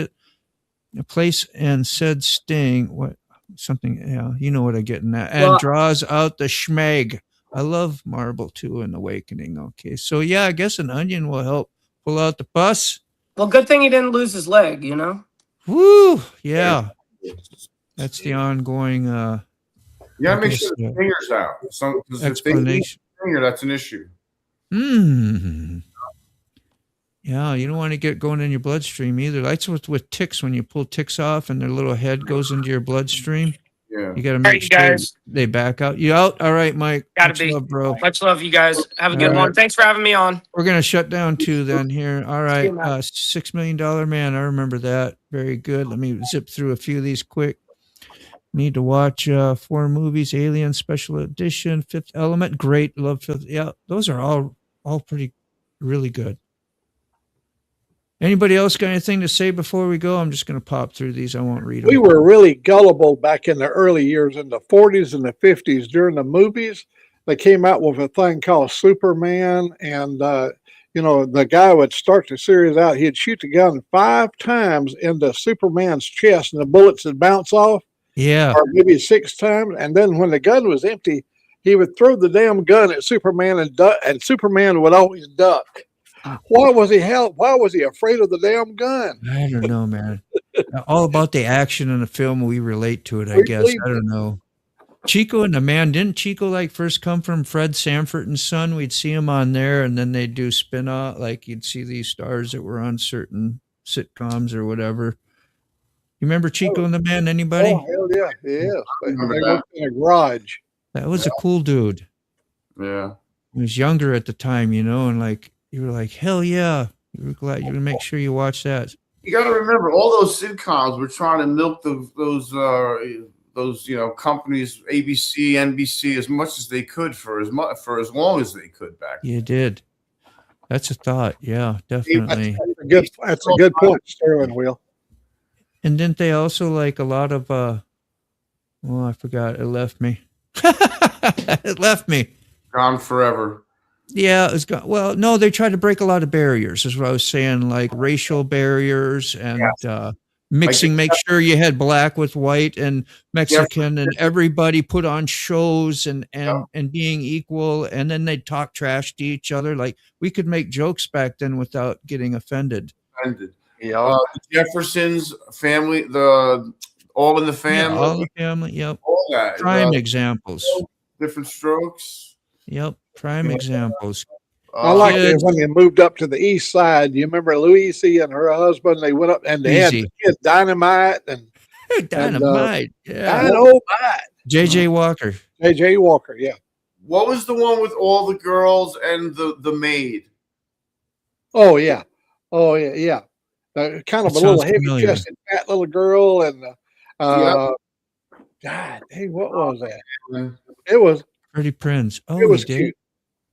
and said sting. What something? Yeah, you know what I'm getting at, and draws out the schmeg. I love Marble 2 and Awakening. Okay, so yeah, I guess an onion will help pull out the pus. Well, good thing he didn't lose his leg, Woo, yeah. That's the ongoing. Make sure the finger's out. Explanation. Finger, that's an issue. Yeah, you don't want to get going in your bloodstream either. That's with ticks. When you pull ticks off and their little head goes into your bloodstream, Yeah. you got to All make right, you sure guys. they back out. You out? All right, Mike. Gotta Much be. love, bro. Much love, you guys. Have a All good right. one. Thanks for having me on. We're gonna shut down too then here. All See you, right, Matt. $6 Million Man. I remember that. Very good. Let me zip through a few of these quick. Need to watch 4 movies: Alien Special Edition, Fifth Element. Great, love Fifth. Yeah, those are all pretty, really good. Anybody else got anything to say before we go? I'm just gonna pop through these. I won't read them. We were really gullible back in the early years in the 40s and the 50s during the movies. They came out with a thing called Superman, and the guy would start the series out. He'd shoot the gun 5 times into Superman's chest, and the bullets would bounce off. Yeah, Or maybe 6 times, and then when the gun was empty, he would throw the damn gun at Superman, and Superman would always duck. Why was he afraid of the damn gun? I don't know, man. All about the action in the film. We relate to it, I We guess. believe I don't know. Chico and the Man, didn't Chico like first come from Fred Sanford and Son? We'd see him on there, and then they'd do spin-off, like you'd see these stars that were on certain sitcoms or whatever. You remember Chico and the Man? Anybody? Oh, hell yeah, yes. They remember worked in a garage. That was a cool dude. Yeah. He was younger at the time, and like you were like, hell yeah. You were glad you would make sure you watch that. You got to remember, all those sitcoms were trying to milk those companies, ABC, NBC, as much as they could for as long as they could back then. You did. That's a thought. Yeah, definitely. That's a good point, Sterling Will. And didn't they also like a lot of I forgot. It left me. It left me. Gone forever. Yeah, it was gone. Well, no, they tried to break a lot of barriers, is what I was saying, like racial barriers and mixing, make sure you had black with white and Mexican and everybody put on shows and being equal, and then they'd talk trash to each other. Like we could make jokes back then without getting offended. Yeah. The Jeffersons family, the All in the Family. Yeah, All in the Family, yep. All that. Prime examples. Different Strokes. Yep, prime examples. I like it when they moved up to the east side. You remember Louise and her husband? They went up and they had the kids Dynamite and Dynamite. Yeah. Dynamite. J.J. Walker. J.J. Walker, yeah. What was the one with all the girls and the maid? Oh yeah. Kind of That a little sounds familiar. heavy-chested, fat little girl, and God, dang, what was that? It was Freddie Prinze. Oh, it was he did. cute.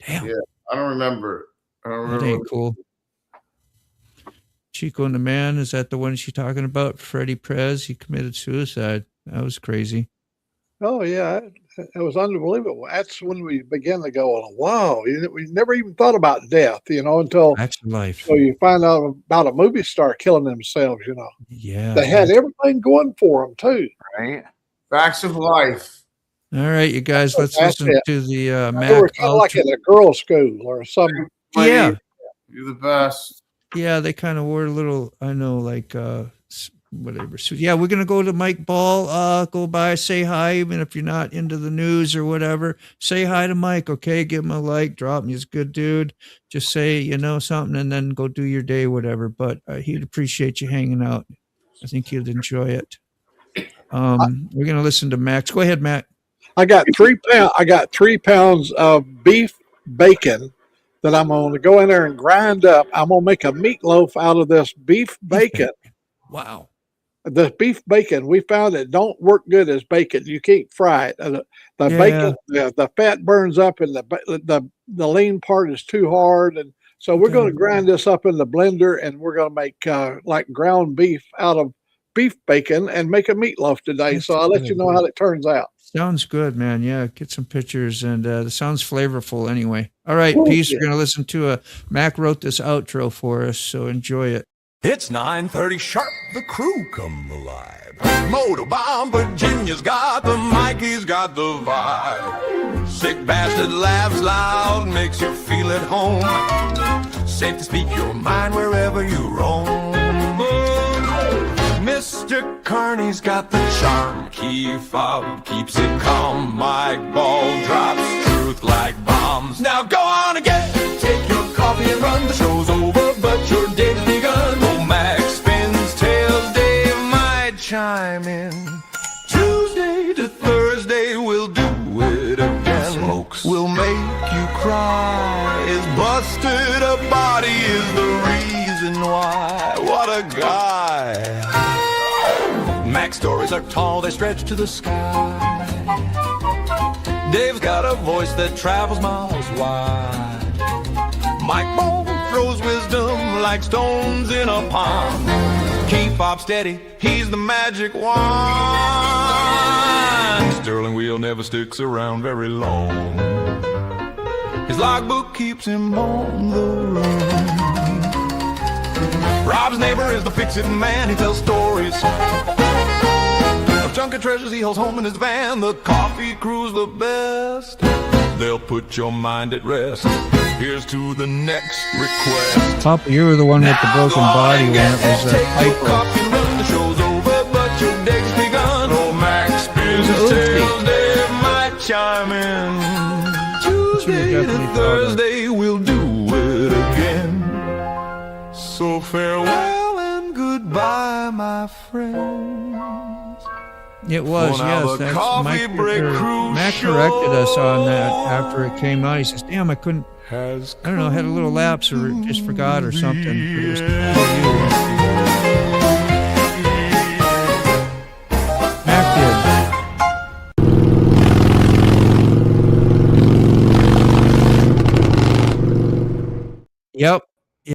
Damn. Yeah, I don't remember. That ain't cool. Chico and the Man, is that the one she's talking about? Freddie Prinze, he committed suicide. That was crazy. Oh yeah, it was unbelievable. That's when we began to go, wow, we never even thought about death, until That's life. so you find out about a movie star killing themselves. Yeah. They had everything going for them too. Right. Facts of life. All right, you guys, let's That's listen it. to the They Mac were kind of like Ultra. at a girls' school or something. Yeah. You're the best. Yeah, they kind of wore a little, I know, like whatever. So yeah, we're gonna go to Mike Ball. Go by, say hi, even if you're not into the news or whatever. Say hi to Mike, okay? Give him a like, drop him. He's a good dude. Just say something, and then go do your day, whatever. But he'd appreciate you hanging out. I think he'd enjoy it. We're gonna listen to Max. Go ahead, Matt. I got 3 pounds. I got 3 pounds of beef bacon that I'm going to go in there and grind up. I'm going to make a meatloaf out of this beef bacon. Wow. The beef bacon, we found it don't work good as bacon. You can't fry it. The bacon, the fat burns up, and the lean part is too hard. And so we're going to grind this up in the blender, and we're going to make like ground beef out of beef bacon and make a meatloaf today. That's so I'll let you know how it turns out. Sounds good, man. Yeah, get some pictures, and it sounds flavorful anyway. All right, peace. We're going to listen to Mac wrote this outro for us, so enjoy it. It's 9:30 sharp, the crew come alive. Motorbomb Virginia's got the mic, he's got the vibe. Sick bastard laughs loud, makes you feel at home. Safe to speak your mind wherever you roam. Mr. Carney's got the charm, key fob keeps it calm. Mike Ball drops truth like bombs. Now go on again, take your coffee and run. The show's over, but you're chime in. Tuesday to Thursday, we'll do it again. Smokes will make you cry. His busted up body is the reason why. What a guy. Mac's stories are tall, they stretch to the sky. Dave's got a voice that travels miles wide. Mike Bone throws wisdom like stones in a pond. Keep up steady, he's the magic wand. Sterling wheel never sticks around very long. His logbook keeps him on the run. Rob's neighbor is the fix-it man, he tells stories of junket treasures he holds home in his van. The Cawfee crew's the best, they'll put your mind at rest. Here's to the next request. Papa, you were the one with the broken body when it was Piper. The show's over, but your day's begun. Oh, Max spins his tails, Dave might chime in. Tuesday to Thursday, we'll do it again. So farewell and goodbye, my friends. It was, yes. That's Mac corrected us on that after it came out. He says, damn, I couldn't, I don't know, had a little lapse or just forgot or something. But it was Mac did. Yep.